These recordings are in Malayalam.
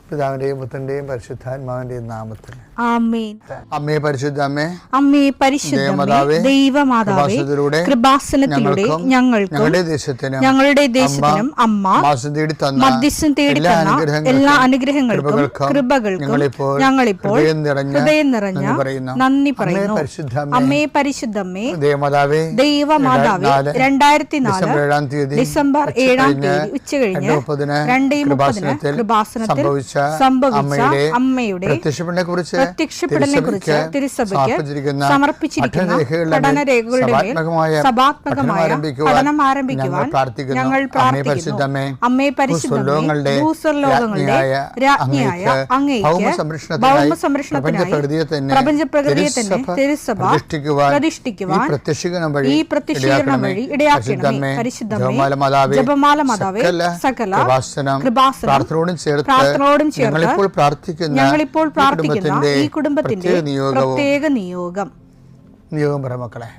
പിതാവിന്റെയും പുത്രന്റെയും പരിശുദ്ധാത്മാവിന്റെയും നാമത്തിൽ ആമേൻ. അമ്മേ പരിശുദ്ധ അമ്മേ, അമ്മേ പരിശുദ്ധ ദൈവമാതാവേ, കൃപാസനത്തിലൂടെ ഞങ്ങൾക്കും ഞങ്ങളുടെ ദേശത്തിനും അമ്മ മധ്യസ്ഥം തേടി തന്ന എല്ലാ അനുഗ്രഹങ്ങൾക്കും കൃപകൾക്കും ഞങ്ങളിപ്പോൾ ഹൃദയം നിറഞ്ഞ നന്ദി പറയുന്നു. അമ്മേ പരിശുദ്ധമ്മേ, ദൈവമാതാവേ, 2004 ഡിസംബർ 7 ഉച്ചകഴിഞ്ഞ് 2:30 കൃപാസനത്തിൽ സംഭവിച്ച അമ്മയുടെ പ്രത്യക്ഷപ്പെടലിനെ കുറിച്ച് തിരുസഭയ്ക്ക് സമർപ്പിച്ചിരിക്കുന്ന പഠനരേഖകളുടെ മേൽ സഭാത്മകമായ പഠനം ആരംഭിക്കുവാൻ ഞങ്ങൾ പ്രാർത്ഥിക്കുന്നു. അമ്മേ പരിശുദ്ധമേ, ഭൂസ്വർലോകങ്ങളുടെ രാജ്ഞിയായ അങ്ങേയ്ക്ക് ഭൗമസംരക്ഷണത്തിനായി പ്രപഞ്ചപ്രകൃതിയെ തന്നെ തിരുസഭ പ്രതിഷ്ഠിക്കുവാൻ ഈ പ്രത്യക്ഷീകരണം വഴി ഇടയാക്കണമേ. പരിശുദ്ധമേ, ജപമാല മാതാവേ, സകല കൃപാസനം പ്രാർത്ഥനയോടും ചേർത്ത് ഞങ്ങളിപ്പോൾ പ്രാർത്ഥിക്കുന്ന ഈ കുടുംബത്തിന്റെ പ്രത്യേക നിയോഗം പറ മക്കളെ.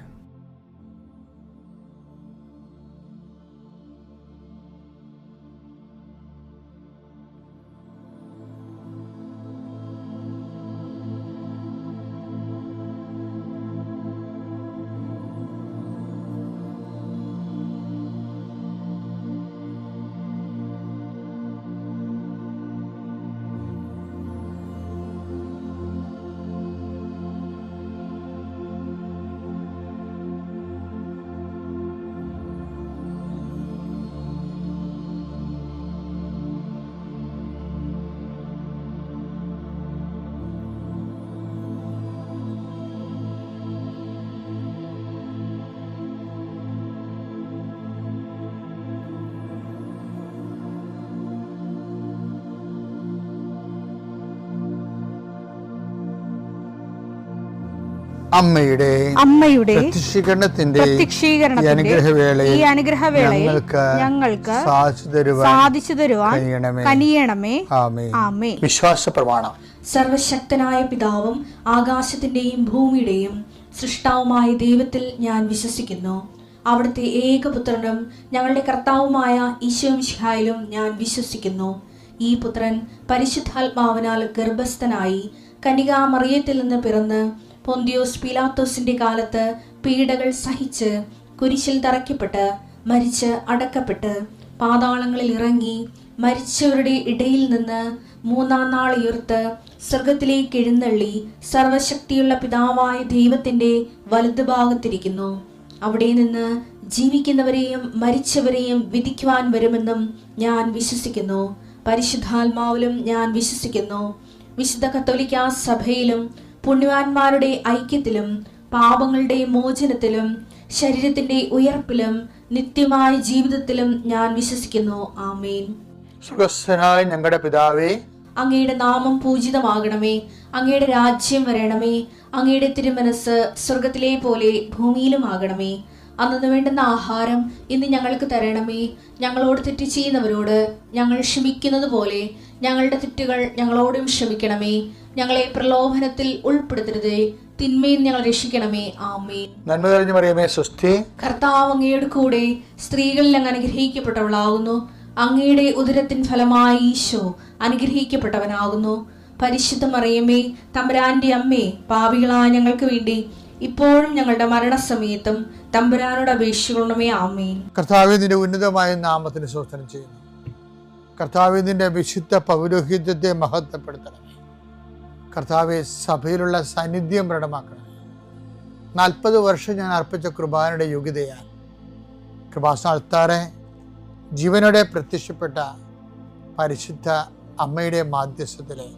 അമ്മയുടെ പ്രത്യക്ഷീകരണത്തിന്റെ ഈ അനുഗ്രഹവേളയിൽ ഞങ്ങൾക്ക് സാധിച്ചു തരുവാൻ കനിയണമേ. ആമേൻ. വിശ്വാസ പ്രമാണം. സർവശക്തനായ പിതാവും ആകാശത്തിന്റെയും ഭൂമിയുടെയും സൃഷ്ടാവുമായ ദൈവത്തിൽ ഞാൻ വിശ്വസിക്കുന്നു. അവിടുത്തെ ഏകപുത്രനും ഞങ്ങളുടെ കർത്താവുമായ ഈശോ മിശിഹായിലും ഞാൻ വിശ്വസിക്കുന്നു. ഈ പുത്രൻ പരിശുദ്ധാത്മാവിനാൽ ഗർഭസ്ഥനായി കന്യകാമറിയത്തിൽ നിന്ന് പിറന്ന് പൊന്തിയോസ് പീലാത്തോസിന്റെ കാലത്ത് പീഡകൾ സഹിച്ച് കുരിശിൽ തറയ്ക്കപ്പെട്ട് മരിച്ച് അടക്കപ്പെട്ട് പാതാളങ്ങളിൽ ഇറങ്ങി മരിച്ചവരുടെ ഇടയിൽ നിന്ന് 3-ാം നാൾ ഉയർത്ത് സ്വർഗത്തിലേക്ക് എഴുന്നള്ളി സർവശക്തിയുള്ള പിതാവായ ദൈവത്തിന്റെ വലതുഭാഗത്തിരിക്കുന്നു. അവിടെ നിന്ന് ജീവിക്കുന്നവരെയും മരിച്ചവരെയും വിധിക്കുവാൻ വരുമെന്നും ഞാൻ വിശ്വസിക്കുന്നു. പരിശുദ്ധാത്മാവിലും ഞാൻ വിശ്വസിക്കുന്നു. വിശുദ്ധ കത്തോലിക്കാ സഭയിലും പുണ്യവാന്മാരുടെ ഐക്യത്തിലും പാപങ്ങളുടെ മോചനത്തിലും ശരീരത്തിന്റെ ഉയർപ്പിലും നിത്യമായ ജീവിതത്തിലും ഞാൻ വിശ്വസിക്കുന്നു. ആമേൻ. സുഖസ്ഥനായ ഞങ്ങളുടെ പിതാവേ, അങ്ങയുടെ നാമം പൂജിതമാകണമേ. അങ്ങയുടെ രാജ്യം വരണമേ. അങ്ങയുടെ തിരുമനസ് സ്വർഗത്തിലെ പോലെ ഭൂമിയിലും ആകണമേ. അന്നു വേണ്ടുന്ന ആഹാരം ഇന്ന് ഞങ്ങൾക്ക് തരണമേ. ഞങ്ങളോട് തെറ്റ് ചെയ്യുന്നവരോട് ഞങ്ങൾ ക്ഷമിക്കുന്നത് പോലെ ഞങ്ങളുടെ തെറ്റുകൾ ഞങ്ങളോടും ക്ഷമിക്കണമേ. ഞങ്ങളെ പ്രലോഭനത്തിൽ ഉൾപ്പെടുത്തരുതേ, തിന്മയിൽ ഞങ്ങൾ രക്ഷിക്കണമേ. ആമേൻ. നന്മ നിറഞ്ഞ മറിയമേ, സ്വസ്തി. കർത്താവ് അങ്ങയുടെ കൂടെ സ്ത്രീകളിൽ അങ്ങ് അനുഗ്രഹിക്കപ്പെട്ടവളാകുന്നു. അങ്ങയുടെ ഉദരത്തിൻ ഫലമായി ഈശോ അനുഗ്രഹിക്കപ്പെട്ടവനാകുന്നു. പരിശുദ്ധ മറിയമേ, തമ്പുരാന്റെ അമ്മേ, പാപികളായ ഞങ്ങൾക്ക് വേണ്ടി ഇപ്പോഴും ഞങ്ങളുടെ മരണസമയത്തും തമ്പുരാനോട് അപേക്ഷിക്കണമേ. ആമേൻ. കർത്താവേ, നിന്റെ ഉന്നതമായ നാമത്തിന് സ്തോത്രം ചെയ്യുന്നു. കർത്താവേ, നിന്റെ വിശുദ്ധ പൗരോഹിത്യത്തെ മഹത്വപ്പെടുത്തണമേ. കർത്താവെ, സഭയിലുള്ള സാന്നിധ്യം പ്രകടമാക്കണം. 40 വർഷം ഞാൻ അർപ്പിച്ച കൃപാനയുടെ യോഗ്യതയാൽ കൃപാസനത്താറെ ജീവനോടെ പ്രത്യക്ഷപ്പെട്ട പരിശുദ്ധ അമ്മയുടെ മാധ്യസ്ഥത്തിലെ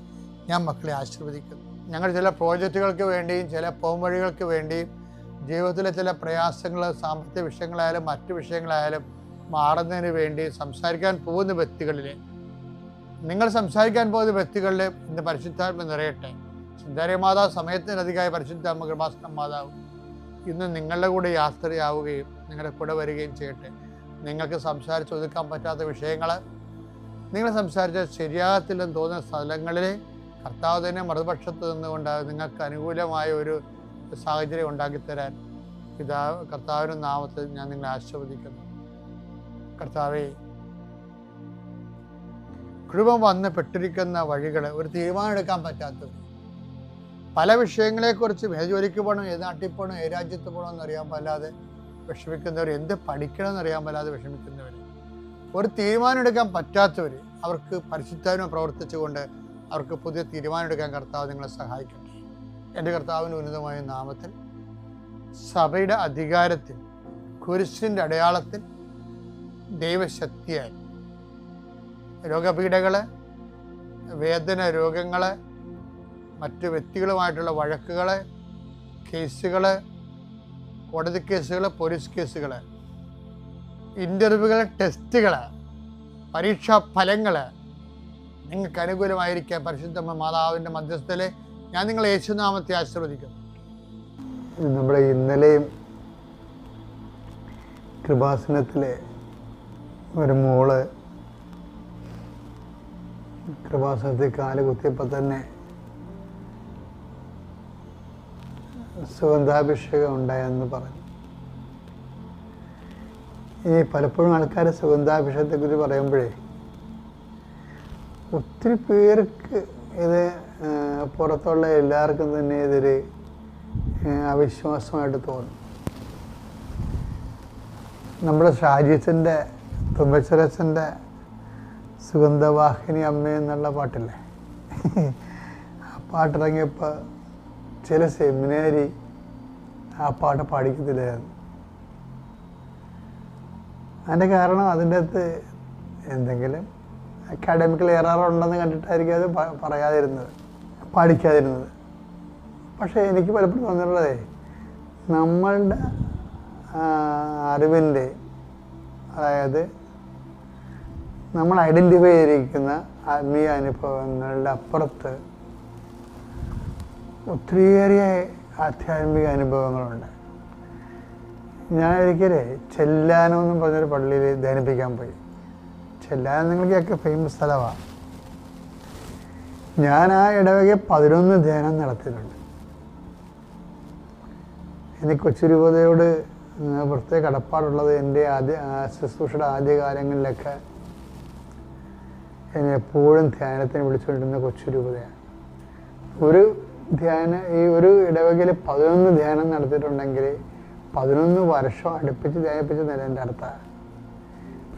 ഞാൻ മക്കളെ ആശീർവദിക്കുന്നു. ഞങ്ങൾ ചില പ്രോജക്റ്റുകൾക്ക് വേണ്ടിയും ചില പോംവഴികൾക്ക് വേണ്ടിയും ജീവിതത്തിലെ ചില പ്രയാസങ്ങൾ, സാമ്പത്തിക വിഷയങ്ങളായാലും മറ്റു വിഷയങ്ങളായാലും മാറുന്നതിന് വേണ്ടി സംസാരിക്കാൻ പോകുന്ന വ്യക്തികളിൽ, നിങ്ങൾ സംസാരിക്കാൻ പോകുന്ന വ്യക്തികളിൽ ഇന്ന് പരിശുദ്ധാത്മ നിറയട്ടെ. സുന്ദരി മാതാവ് സമയത്തിനധികമായ പരിശുദ്ധ അമ്മ കൃപാസന മാതാവ് ഇന്ന് നിങ്ങളുടെ കൂടെ യാത്രയാവുകയും നിങ്ങളുടെ കൂടെ വരികയും ചെയ്യട്ടെ. നിങ്ങൾക്ക് സംസാരിച്ച് ഒതുക്കാൻ പറ്റാത്ത വിഷയങ്ങൾ, നിങ്ങൾ സംസാരിച്ചാൽ ശരിയാകത്തില്ലെന്ന് തോന്നുന്ന സ്ഥലങ്ങളിൽ കർത്താവ് തന്നെ മറുപക്ഷത്ത് നിന്നുകൊണ്ട് നിങ്ങൾക്ക് അനുകൂലമായ ഒരു സാഹചര്യം ഉണ്ടാക്കിത്തരാൻ കർത്താവിൻ്റെ നാമത്തിൽ ഞാൻ നിങ്ങളെ ആശീർവദിക്കുന്നു. കർത്താവേ, കുടുംബം വന്ന് പെട്ടിരിക്കുന്ന വഴികൾ, ഒരു തീരുമാനം എടുക്കാൻ പറ്റാത്തവർ, പല വിഷയങ്ങളെക്കുറിച്ചും ഏത് ജോലിക്ക് പോകണം, ഏത് നാട്ടിൽ പോകണം, ഏത് രാജ്യത്ത് പോകണം എന്നറിയാൻ പാടില്ലാതെ വിഷമിക്കുന്നവർ, എന്ത് പഠിക്കണം എന്നറിയാൻ പാടില്ലാതെ വിഷമിക്കുന്നവർ, ഒരു തീരുമാനം എടുക്കാൻ പറ്റാത്തവർ, അവർക്ക് പരിശുദ്ധാത്മ പ്രവർത്തിച്ചുകൊണ്ട് അവർക്ക് പുതിയ തീരുമാനം എടുക്കാൻ കർത്താവ് നിങ്ങളെ സഹായിക്കട്ടെ. എൻ്റെ കർത്താവിൻ്റെ ഉന്നതമായ നാമത്തിൽ സഭയുടെ അധികാരത്തിൽ കുരിശിൻ്റെ അടയാളത്തിൽ ദൈവശക്തിയായി രോഗപീഠകൾ, വേദന രോഗങ്ങൾ, മറ്റ് വ്യക്തികളുമായിട്ടുള്ള വഴക്കുകൾ, കേസുകൾ, കോടതി കേസുകൾ, പോലീസ് കേസുകൾ, ഇൻ്റർവ്യൂകൾ, ടെസ്റ്റുകൾ, പരീക്ഷാ ഫലങ്ങൾ നിങ്ങൾക്ക് അനുകൂലമായിരിക്കാൻ പരിശുദ്ധ മാതാവിൻ്റെ മധ്യസ്ഥയിൽ ഞാൻ നിങ്ങളെ യേശുനാമത്തെ ആശീർവദിക്കുന്നു. നമ്മുടെ ഇന്നലെയും കൃപാസനത്തിലെ ഒരു മോള് കൃപാസനത്തിൽ കാല് കുത്തിയപ്പോൾ തന്നെ സുഗന്ധാഭിഷേകം ഉണ്ടായെന്ന് പറഞ്ഞു. ഈ പലപ്പോഴും ആൾക്കാർ സുഗന്ധാഭിഷേകത്തെക്കുറിച്ച് പറയുമ്പോഴേ ഒത്തിരി പേർക്ക് ഇത് പുറത്തുള്ള എല്ലാവർക്കും തന്നെ ഇതൊരു അവിശ്വാസമായിട്ട് തോന്നും. നമ്മുടെ ഷാജിസിൻ്റെ തുമ്പച്ചരച്ചൻ്റെ സുഗന്ധവാഹിനി അമ്മ എന്നുള്ള പാട്ടില്ലേ, ആ പാട്ടിറങ്ങിയപ്പോൾ ചില സെമിനാരി ആ പാട്ട് പാടിക്കത്തില്ലായിരുന്നു. അതിൻ്റെ കാരണം അതിൻ്റെ അകത്ത് എന്തെങ്കിലും അക്കാഡമിക്കൽ എററുണ്ടെന്ന് കണ്ടിട്ടായിരിക്കും അത് പറയാതിരുന്നത്, പാടിക്കാതിരുന്നത്. പക്ഷേ എനിക്ക് പലപ്പോഴും തോന്നിയിട്ടുള്ളതേ, നമ്മളുടെ അറിവിൻ്റെ, അതായത് നമ്മൾ ഐഡൻറ്റിഫൈ ചെയ്തിരിക്കുന്ന ആത്മീയ അനുഭവങ്ങളുടെ അപ്പുറത്ത് ഒത്തിരിയേറെ ആധ്യാത്മിക അനുഭവങ്ങളുണ്ട്. ഞാൻ ഒരിക്കലേ ചെല്ലാനം എന്നും പറഞ്ഞൊരു പള്ളിയിൽ ധ്യാനിപ്പിക്കാൻ പോയി. ചെല്ലാനം നിങ്ങൾക്കൊക്കെ ഫേമസ് സ്ഥലമാണ്. ഞാൻ ആ ഇടവകെ 11 ധ്യാനം നടത്തിയിട്ടുണ്ട്. എനിക്ക് കൊച്ചുരൂപതയോട് പ്രത്യേക കടപ്പാടുള്ളത് എൻ്റെ ശുശ്രൂഷയുടെ ആദ്യകാലങ്ങളിലൊക്കെ എന്നെ എപ്പോഴും ധ്യാനത്തിന് വിളിച്ചുകൊണ്ടിരുന്ന കൊച്ചുരൂപതയാണ്. ഈ ഒരു ഇടവകയിൽ 11 ധ്യാനം നടത്തിയിട്ടുണ്ടെങ്കിൽ 11 വർഷം അടുപ്പിച്ച് ധ്യാനിപ്പിച്ചെന്നല്ല എൻ്റെ അർത്ഥമാണ്.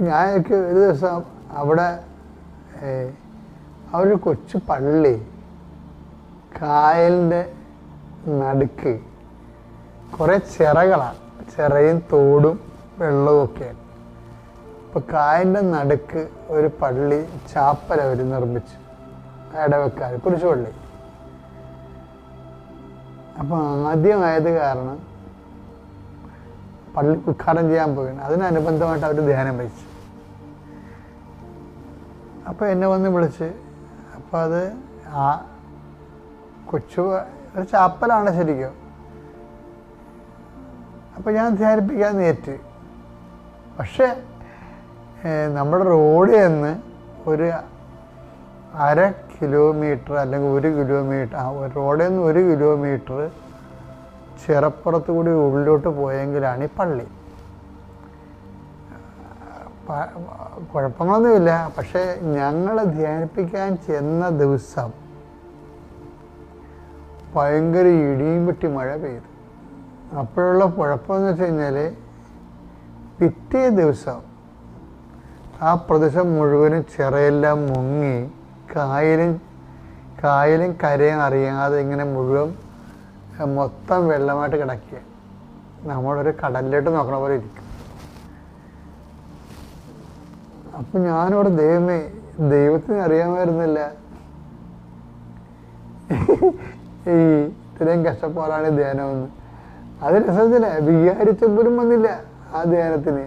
ഞാനൊക്കെ ഒരു ദിവസം അവിടെ ഒരു കൊച്ചു പള്ളി, കായലിൻ്റെ നടുക്ക് കുറേ ചിറകളാണ്, ചിറയും തോടും വെള്ളവും ഒക്കെയാണ്. അപ്പോൾ കായലിൻ്റെ നടുക്ക് ഒരു പള്ളി, ചാപ്പൽ അവർ നിർമ്മിച്ചു, ഇടവക്കാർ, കുരിശുപള്ളി. അപ്പോൾ ആദ്യമായത് കാരണം പള്ളി ഉദ്ഘാടനം ചെയ്യാൻ പോവുകയാണ്. അതിനനുബന്ധമായിട്ട് അവർ ധ്യാനം വഹിച്ചു. അപ്പോൾ എന്നെ വന്ന് വിളിച്ച്, അപ്പോൾ അത് ആ ഒരു ചാപ്പലാണ് ശരിക്കും. അപ്പോൾ ഞാൻ ധ്യാനിപ്പിക്കാൻ നേരിട്ട്. പക്ഷേ നമ്മുടെ റോഡിൽ നിന്ന് ഒരു 1/2 കിലോമീറ്റർ അല്ലെങ്കിൽ 1 കിലോമീറ്റർ, റോഡിൽ നിന്ന് 1 കിലോമീറ്റർ ചിറപ്പുറത്ത് കൂടി ഉള്ളിലോട്ട് പോയെങ്കിലാണ് ഈ പള്ളി. കുഴപ്പങ്ങളൊന്നുമില്ല. പക്ഷേ ഞങ്ങൾ ധ്യാനിപ്പിക്കാൻ ചെന്ന ദിവസം ഭയങ്കര ഇടിയും വെട്ടി മഴ പെയ്തു. അപ്പോഴുള്ള കുഴപ്പമെന്ന് വെച്ച് കഴിഞ്ഞാൽ പിറ്റേ ദിവസം ആ പ്രദേശം മുഴുവനും ചിറയെല്ലാം മുങ്ങി കായലും കരയും അറിയാതെ ഇങ്ങനെ മുഴുവൻ മൊത്തം വെള്ളമായിട്ട് കിടക്കുക. നമ്മളൊരു കടലിലോട്ട് നോക്കണ പോലെ ഇരിക്കും. അപ്പം ഞാനിവിടെ ദൈവത്തിന് അറിയാമായിരുന്നില്ല ഈ ഇത്രയും കഷ്ടപ്പാടാണ് ധ്യാനമെന്ന്. അത് രസത്തില്ല, വിചാരിച്ചപ്പോഴും വന്നില്ല ആ ധ്യാനത്തിന്.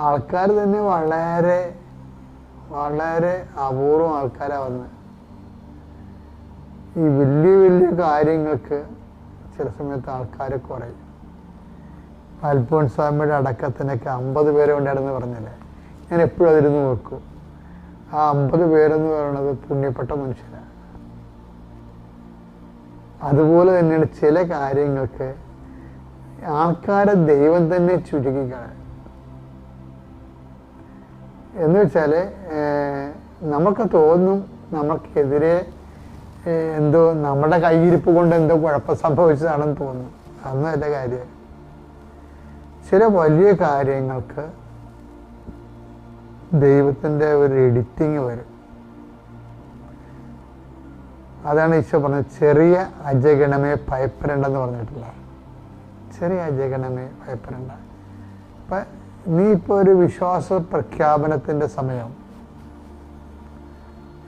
ആൾക്കാർ തന്നെ വളരെ വളരെ അപൂർവം ആൾക്കാരാണ് വന്നത്. ഈ വലിയ വലിയ കാര്യങ്ങൾക്ക് ചില സമയത്ത് ആൾക്കാർ കുറയും. അൽഫോൻസാമ്മയുടെ അടക്കത്തിനൊക്കെ 50 പേരെ ഉണ്ടായിരുന്നു പറഞ്ഞില്ലേ, ഞാൻ എപ്പോഴും അതിരുന്ന് നോക്കും. ആ 50 പേരെന്ന് പറയുന്നത് പുണ്യപ്പെട്ട മനുഷ്യരാണ്. അതുപോലെ തന്നെയാണ് ചില കാര്യങ്ങൾക്ക് ആൾക്കാരെ ദൈവം തന്നെ ചുരുക്കിക്കളയും. എന്ന് വെച്ചാൽ നമുക്ക് തോന്നും നമുക്കെതിരെ എന്തോ നമ്മുടെ കയ്യിരിപ്പ് കൊണ്ട് എന്തോ കുഴപ്പം സംഭവിച്ചതാണെന്ന് തോന്നും. അതൊന്നും എൻ്റെ കാര്യം. ചില വലിയ കാര്യങ്ങൾക്ക് ദൈവത്തിൻ്റെ ഒരു എഡിറ്റിങ് വരും. അതാണ് ഈശോ പറഞ്ഞത്, ചെറിയ അജഗണമേ ഭയപ്പെടേണ്ടെന്ന് പറഞ്ഞിട്ടില്ല. ചെറിയ അജഗണമേ ഭയപ്പെടേണ്ട. അപ്പം നീ ഇപ്പോൾ ഒരു വിശ്വാസ പ്രഖ്യാപനത്തിൻ്റെ സമയം.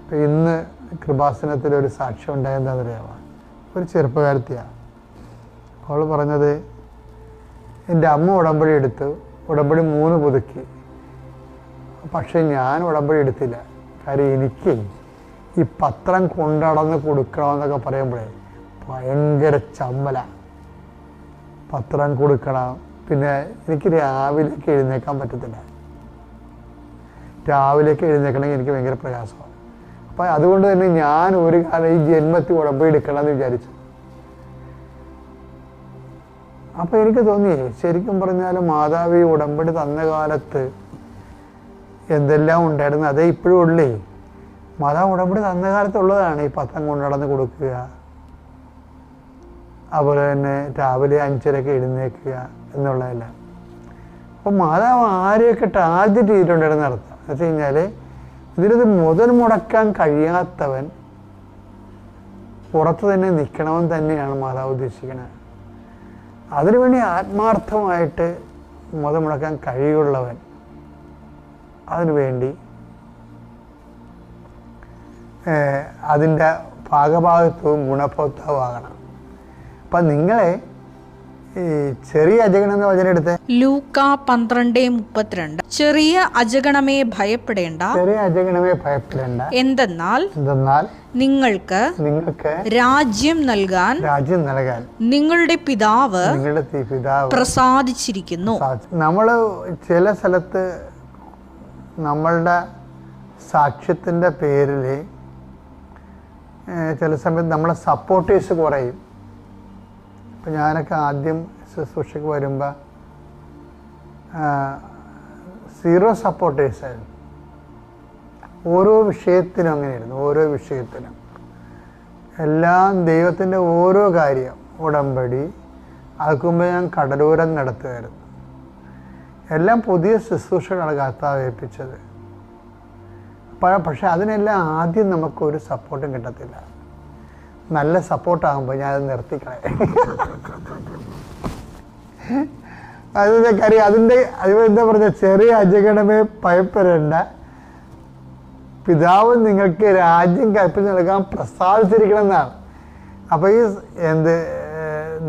ഇപ്പം ഇന്ന് കൃപാസനത്തിലൊരു സാക്ഷ്യം ഉണ്ടായെന്താണെന്നറിയാമോ? ഒരു ചെറുപ്പക്കാരത്തിയാണ്. അവൾ പറഞ്ഞത്, എൻ്റെ അമ്മ ഉടമ്പടി എടുത്ത് ഉടമ്പടി 3 പുതുക്കി. പക്ഷെ ഞാൻ ഉടമ്പടി എടുത്തില്ല. കാര്യം എനിക്ക് ഈ പത്രം കൊണ്ടടന്ന് കൊടുക്കണമെന്നൊക്കെ പറയുമ്പോഴേ ഭയങ്കര ചമ്മല. പത്രം കൊടുക്കണം, പിന്നെ എനിക്ക് രാവിലേക്ക് എഴുന്നേക്കാൻ പറ്റത്തില്ല. രാവിലേക്ക് എഴുന്നേക്കണമെങ്കിൽ എനിക്ക് ഭയങ്കര പ്രയാസമാണ്. അപ്പം അതുകൊണ്ട് തന്നെ ഞാൻ ഒരു കാലം ഈ ജന്മത്തിൽ ഉടമ്പടി എടുക്കണമെന്ന് വിചാരിച്ചു. അപ്പം എനിക്ക് തോന്നി, ശരിക്കും പറഞ്ഞാൽ മാതാവ് ഈ ഉടമ്പടി തന്ന കാലത്ത് എന്തെല്ലാം ഉണ്ടായിരുന്നു അതേ ഇപ്പോഴും ഉള്ളേ. മാതാവ് ഉടമ്പടി തന്ന കാലത്തുള്ളതാണ് ഈ പത്രം കൊണ്ട് നടന്ന് കൊടുക്കുക, അതുപോലെ തന്നെ രാവിലെ 5:30 എഴുന്നേൽക്കുക എന്നുള്ളതെല്ലാം. അപ്പം മാതാവ് ആരെയൊക്കെ ടാർഗറ്റ് ചെയ്തിട്ടുണ്ടായിരുന്നു നടത്താം. എന്ന് വെച്ച് കഴിഞ്ഞാൽ ഇതിനത് മുതൽ മുടക്കാൻ കഴിയാത്തവൻ പുറത്ത് തന്നെ നിൽക്കണമെന്ന് തന്നെയാണ് മാതാവ് ഉദ്ദേശിക്കുന്നത്. അതിനുവേണ്ടി ആത്മാർത്ഥമായിട്ട് മുതൽ മുടക്കാൻ കഴിയുള്ളവൻ അതിനുവേണ്ടി അതിൻ്റെ ഭാഗഭാഗത്വവും ഗുണഭോക്താവാകണം. അപ്പം നിങ്ങളെ ഈ ചെറിയ അജഗണം എന്ന വചനം എടുത്ത് ലൂക്ക 12:32 ചെറിയ അജഗണമേ ഭയപ്പെടേണ്ട, ചെറിയ അജഗണമേ ഭയപ്പെടേണ്ട, എന്തെന്നാൽ നിങ്ങൾക്ക് രാജ്യം നൽകാൻ നിങ്ങളുടെ പിതാവ് പ്രസാദിച്ചിരിക്കുന്നു. നമ്മൾ ചില സ്ഥലത്ത് നമ്മളുടെ സാക്ഷ്യത്തിൻ്റെ പേരിൽ ചില സമയത്ത് നമ്മളെ സപ്പോർട്ടേഴ്സ് കുറയും. ഇപ്പം ഞാനൊക്കെ ആദ്യം ശുശ്രൂഷയ്ക്ക് വരുമ്പോൾ 0 സപ്പോർട്ടേഴ്സായിരുന്നു. ഓരോ വിഷയത്തിനും അങ്ങനെയായിരുന്നു. ഓരോ വിഷയത്തിനും എല്ലാം ദൈവത്തിൻ്റെ ഓരോ കാര്യം. ഉടമ്പടി അതിന് മുമ്പ് ഞാൻ കടലോരം നടത്തുമായിരുന്നു. എല്ലാം പുതിയ ശുശ്രൂഷകളാണ് കർത്താവ് ഏൽപ്പിച്ചത്. പക്ഷെ അതിനെല്ലാം ആദ്യം നമുക്കൊരു സപ്പോർട്ടും കിട്ടത്തില്ല. നല്ല സപ്പോർട്ടാകുമ്പോൾ ഞാനത് നിർത്തിക്കളെ. അതിൻ്റെ കാര്യം എന്താ പറഞ്ഞ, ചെറിയ അജഗണമേ ഭയപ്പെടേണ്ട, പിതാവ് നിങ്ങൾക്ക് രാജ്യം കൽപ്പിച്ച് നൽകാൻ പ്രസാദിച്ചിരിക്കണം എന്നാണ്. അപ്പോൾ ഈ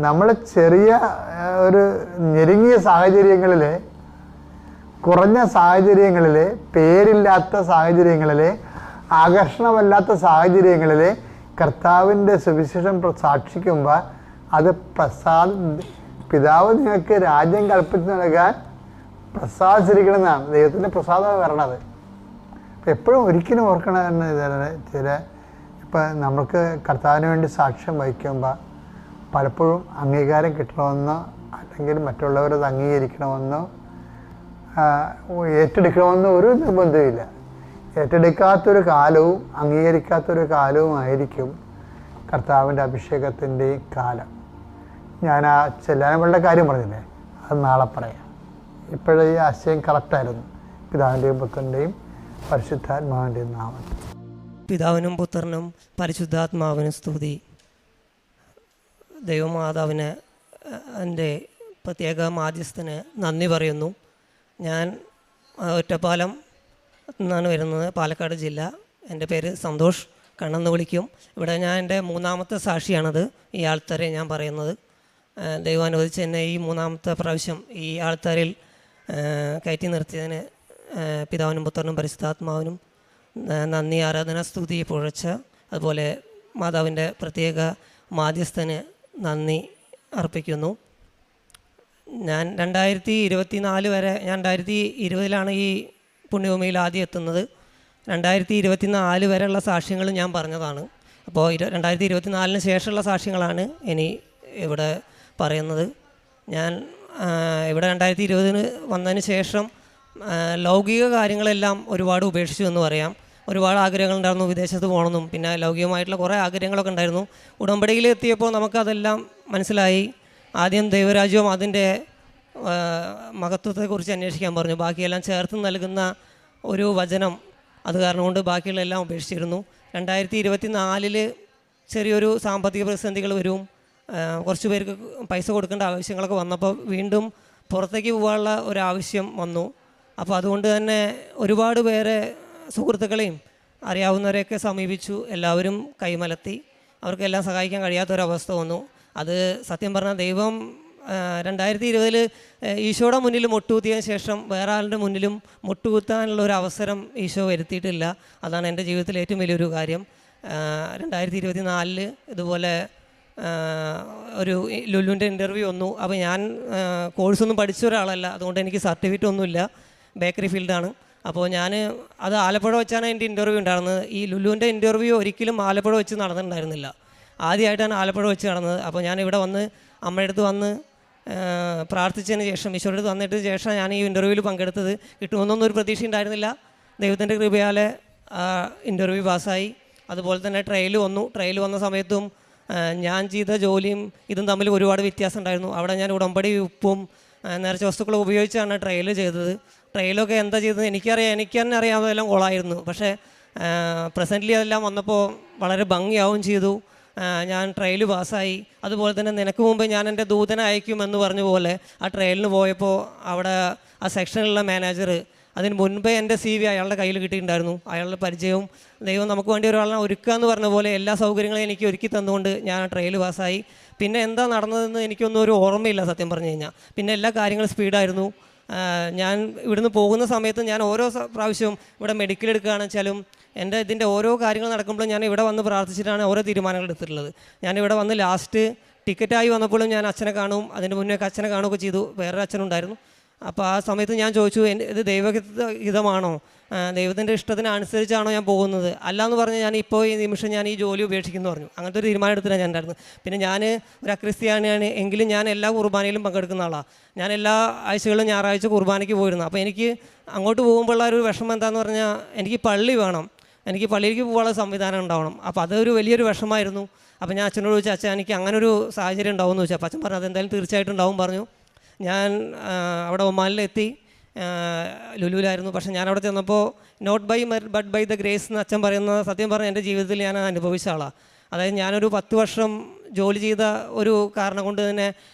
നമ്മൾ ചെറിയ ഒരു ഞെരുങ്ങിയ സാഹചര്യങ്ങളിൽ, കുറഞ്ഞ സാഹചര്യങ്ങളിൽ, പേരില്ലാത്ത സാഹചര്യങ്ങളിൽ, ആകർഷണമല്ലാത്ത സാഹചര്യങ്ങളിൽ കർത്താവിൻ്റെ സുവിശേഷം സാക്ഷിക്കുമ്പോൾ അത് പിതാവ് നിങ്ങൾക്ക് രാജ്യം കൽപ്പിച്ച് നൽകാൻ പ്രസാദിച്ചിരിക്കണം എന്നാണ്. ദൈവത്തിൻ്റെ പ്രസാദം വരണത്. അപ്പം എപ്പോഴും ഒരിക്കലും ഓർക്കണം ചില ഇപ്പം നമുക്ക് കർത്താവിന് വേണ്ടി സാക്ഷ്യം വഹിക്കുമ്പോൾ പലപ്പോഴും അംഗീകാരം കിട്ടണമെന്നോ അല്ലെങ്കിൽ മറ്റുള്ളവരത് അംഗീകരിക്കണമെന്നോ ഏറ്റെടുക്കണമെന്നോ ഒരു നിർബന്ധമില്ല. ഏറ്റെടുക്കാത്തൊരു കാലവും അംഗീകരിക്കാത്തൊരു കാലവുമായിരിക്കും കർത്താവിൻ്റെ അഭിഷേകത്തിൻ്റെ കാലം. ഞാൻ ആ ചെല്ലാനവളുടെ കാര്യം പറഞ്ഞില്ലേ, അത് നാളെ പറയാം. ഇപ്പോഴേ ഈ ആശയം കറക്റ്റായിരുന്നു. പിതാവിൻ്റെയും പുത്രൻ്റെയും പരിശുദ്ധാത്മാവിൻ്റെയും നാമത്തിൽ. പിതാവിനും പുത്രനും പരിശുദ്ധാത്മാവിനും സ്തുതി. ദൈവമാതാവിന് എൻ്റെ പ്രത്യേക മാധ്യസ്ഥന് നന്ദി പറയുന്നു. ഞാൻ ഒറ്റപ്പാലം നിന്നാണ് വരുന്നത്, പാലക്കാട് ജില്ല. എൻ്റെ പേര് സന്തോഷ്, കണ്ണെന്ന് വിളിക്കും. ഇവിടെ ഞാൻ എൻ്റെ 3ാമത്തെ സാക്ഷിയാണത് ഈ ആൾത്താരെ ഞാൻ പറയുന്നത്. ദൈവം അനുവദിച്ച് എന്നെ ഈ 3ാമത്തെ പ്രാവശ്യം ഈ ആൾത്താരിൽ കയറ്റി നിർത്തിയതിന് പിതാവിനും പുത്രനും പരിശുദ്ധാത്മാവിനും നന്ദി, ആരാധന, സ്തുതി, പുകഴ്ച. അതുപോലെ മാതാവിൻ്റെ പ്രത്യേക മാധ്യസ്ഥന് നന്ദി അർപ്പിക്കുന്നു. ഞാൻ 2024 വരെ, ഞാൻ 2020 ഈ പുണ്യഭൂമിയിൽ ആദ്യം എത്തുന്നത്. 2024 വരെയുള്ള സാക്ഷ്യങ്ങൾ ഞാൻ പറഞ്ഞതാണ്. അപ്പോൾ 2024 ശേഷമുള്ള സാക്ഷ്യങ്ങളാണ് ഇനി ഇവിടെ പറയുന്നത്. ഞാൻ ഇവിടെ 2020 വന്നതിന് ശേഷം ലൗകിക കാര്യങ്ങളെല്ലാം ഒരുപാട് ഉപേക്ഷിച്ചു എന്ന് പറയാം. ഒരുപാട് ആഗ്രഹങ്ങളുണ്ടായിരുന്നു, വിദേശത്ത് പോകണമെന്നും പിന്നെ ലൗകികമായിട്ടുള്ള കുറേ ആഗ്രഹങ്ങളൊക്കെ ഉണ്ടായിരുന്നു. ഉടമ്പടിയിൽ എത്തിയപ്പോൾ നമുക്കതെല്ലാം മനസ്സിലായി. ആദ്യം ദൈവരാജ്യവും അതിൻ്റെ മഹത്വത്തെക്കുറിച്ച് അന്വേഷിക്കാൻ പറഞ്ഞു. ബാക്കിയെല്ലാം ചേർത്ത് നൽകുന്ന ഒരു വചനം അത് കാരണം കൊണ്ട് ബാക്കിയുള്ള എല്ലാം ഉപേക്ഷിച്ചിരുന്നു. 2024 ചെറിയൊരു സാമ്പത്തിക പ്രതിസന്ധികൾ വരും, കുറച്ച് പേർക്ക് പൈസ കൊടുക്കേണ്ട ആവശ്യങ്ങളൊക്കെ വന്നപ്പോൾ വീണ്ടും പുറത്തേക്ക് പോകാനുള്ള ഒരാവശ്യം വന്നു. അപ്പോൾ അതുകൊണ്ട് തന്നെ ഒരുപാട് പേരെ സുഹൃത്തുക്കളെയും അറിയാവുന്നവരെയൊക്കെ സമീപിച്ചു. എല്ലാവരും കൈമലത്തി, അവർക്കെല്ലാം സഹായിക്കാൻ കഴിയാത്തൊരവസ്ഥ വന്നു. അത് സത്യം പറഞ്ഞാൽ ദൈവം 2020 ഈശോയുടെ മുന്നിൽ മുട്ടുകുത്തിയതിന് ശേഷം വേറെ ആളുടെ മുന്നിലും മുട്ടുകുത്താനുള്ള ഒരു അവസരം ഈശോ വരുത്തിയിട്ടില്ല. അതാണ് എൻ്റെ ജീവിതത്തിലെ ഏറ്റവും വലിയൊരു കാര്യം. 2024 ഇതുപോലെ ഒരു ലുലുവിൻ്റെ ഇൻ്റർവ്യൂ വന്നു. അപ്പോൾ ഞാൻ കോഴ്സൊന്നും പഠിച്ച ഒരാളല്ല, അതുകൊണ്ട് എനിക്ക് സർട്ടിഫിക്കറ്റ് ഒന്നുമില്ല, ബേക്കറി ഫീൽഡാണ്. അപ്പോൾ ഞാൻ അത് ആലപ്പുഴ വെച്ചാണ് എൻ്റെ ഇൻ്റർവ്യൂ ഉണ്ടായിരുന്നത്. ഈ ലുലുവിൻ്റെ ഇൻ്റർവ്യൂ ഒരിക്കലും ആലപ്പുഴ വെച്ച് നടന്നിട്ടുണ്ടായിരുന്നില്ല, ആദ്യമായിട്ടാണ് ആലപ്പുഴ വെച്ച് നടന്നത്. അപ്പോൾ ഞാൻ ഇവിടെ വന്ന് അമ്മയുടെ അടുത്ത് വന്ന് പ്രാർത്ഥിച്ചതിന് ശേഷം, ഈശോയുടെ അടുത്ത് വന്നിട്ട് ശേഷം ഞാൻ ഈ ഇൻ്റർവ്യൂവിൽ പങ്കെടുത്തത്. കിട്ടുമെന്നൊന്നും ഒരു പ്രതീക്ഷ ഉണ്ടായിരുന്നില്ല. ദൈവത്തിൻ്റെ കൃപയാലെ ഇൻ്റർവ്യൂ പാസ്സായി. അതുപോലെ തന്നെ ട്രയൽ വന്നു. ട്രയൽ വന്ന സമയത്തും ഞാൻ ചെയ്ത ജോലിയും ഇതും തമ്മിൽ ഒരുപാട് വ്യത്യാസം ഉണ്ടായിരുന്നു. അവിടെ ഞാൻ ഉടമ്പടി ഉപ്പും നേർച്ച വസ്തുക്കളും ഉപയോഗിച്ചാണ് ട്രയൽ ചെയ്തത്. ട്രയലൊക്കെ എന്താ ചെയ്തത് എനിക്ക് തന്നെ അറിയാവുന്നതെല്ലാം കോളായിരുന്നു. പക്ഷേ പ്രസൻ്റ്ലി അതെല്ലാം വന്നപ്പോൾ വളരെ ഭംഗിയാവുകയും ചെയ്തു. ഞാൻ ട്രയൽ പാസ്സായി. അതുപോലെ തന്നെ നിനക്ക് മുമ്പ് ഞാൻ എൻ്റെ ദൂതനെ അയക്കുമെന്ന് പറഞ്ഞ പോലെ ആ ട്രയലിന് പോയപ്പോൾ അവിടെ ആ സെക്ഷനിലുള്ള മാനേജർ അതിന് മുൻപേ എൻ്റെ CV അയാളുടെ കയ്യിൽ കിട്ടിയിട്ടുണ്ടായിരുന്നു. അയാളുടെ പരിചയവും ദൈവം നമുക്ക് വേണ്ടി ഒരാളെ ഒരുക്കുക എന്ന് പറഞ്ഞ പോലെ എല്ലാ സൗകര്യങ്ങളും എനിക്ക് ഒരുക്കി തന്നുകൊണ്ട് ഞാൻ ആ ട്രയൽ പാസ്സായി. പിന്നെ എന്താ നടന്നതെന്ന് എനിക്കൊന്നും ഒരു ഓർമ്മയില്ല സത്യം പറഞ്ഞു കഴിഞ്ഞാൽ. പിന്നെ എല്ലാ കാര്യങ്ങളും സ്പീഡായിരുന്നു. ഞാൻ ഇവിടുന്ന് പോകുന്ന സമയത്ത് ഞാൻ ഓരോ പ്രാവശ്യവും ഇവിടെ മെഡിക്കൽ എടുക്കുകയാണെന്ന് വെച്ചാലും എൻ്റെ ഇതിൻ്റെ ഓരോ കാര്യങ്ങൾ നടക്കുമ്പോഴും ഞാൻ ഇവിടെ വന്ന് പ്രാർത്ഥിച്ചിട്ടാണ് ഓരോ തീരുമാനങ്ങൾ എടുത്തിട്ടുള്ളത്. ഞാനിവിടെ വന്ന് ലാസ്റ്റ് ടിക്കറ്റായി വന്നപ്പോഴും ഞാൻ അച്ഛനെ കാണും, അതിന് മുന്നേ അച്ഛനെ കാണുകയൊക്കെ ചെയ്തു. വേറൊരു അച്ഛനുണ്ടായിരുന്നു. അപ്പോൾ ആ സമയത്ത് ഞാൻ ചോദിച്ചു, ഇത് ദൈവഹിതമാണോ, ദൈവത്തിൻ്റെ ഇഷ്ടത്തിനനുസരിച്ചാണോ ഞാൻ പോകുന്നത്? അല്ലാന്ന് പറഞ്ഞ് ഞാൻ ഇപ്പോൾ ഈ നിമിഷം ഞാൻ ഈ ജോലി ഉപേക്ഷിക്കുന്നു പറഞ്ഞു. അങ്ങനത്തെ ഒരു തീരുമാനം എടുത്തിട്ടാണ് ഞാൻ ഉണ്ടായിരുന്നത്. പിന്നെ ഞാൻ ഒരു അക്രിസ്ത്യാനിയാണ് എങ്കിലും ഞാൻ എല്ലാ കുർബാനയിലും പങ്കെടുക്കുന്ന ആളാണ്. ഞാൻ എല്ലാ ആഴ്ചകളും ഞായറാഴ്ച കുർബാനയ്ക്ക് പോയിരുന്നു. അപ്പോൾ എനിക്ക് അങ്ങോട്ട് പോകുമ്പോഴുള്ള ഒരു വിഷമം എന്താണെന്ന് പറഞ്ഞാൽ എനിക്ക് പള്ളി വേണം, എനിക്ക് പള്ളിയിലേക്ക് പോകാനുള്ള സംവിധാനം ഉണ്ടാവണം. അപ്പോൾ അതൊരു വലിയൊരു വിഷമമായിരുന്നു. അപ്പോൾ ഞാൻ അച്ഛനോട് ചോദിച്ചു, അച്ഛൻ എനിക്ക് അങ്ങനെ ഒരു സാഹചര്യം ഉണ്ടാവുമെന്ന് ചോദിച്ചു. അപ്പോൾ അച്ഛൻ പറഞ്ഞു അതെന്തായാലും തീർച്ചയായിട്ടും ഉണ്ടാവും പറഞ്ഞു. ഞാൻ അവിടെ ഒമാനിലെത്തി, ലുലുവിലായിരുന്നു. പക്ഷേ ഞാൻ അവിടെ ചെന്നപ്പോൾ not by merit but by the grace എന്ന് അച്ഛൻ പറയുന്ന സത്യം പറഞ്ഞാൽ എൻ്റെ ജീവിതത്തിൽ ഞാൻ അനുഭവിച്ച ആളാണ്. അതായത് ഞാനൊരു 10 വർഷം ജോലി ചെയ്ത ഒരു കാരണം കൊണ്ട് തന്നെ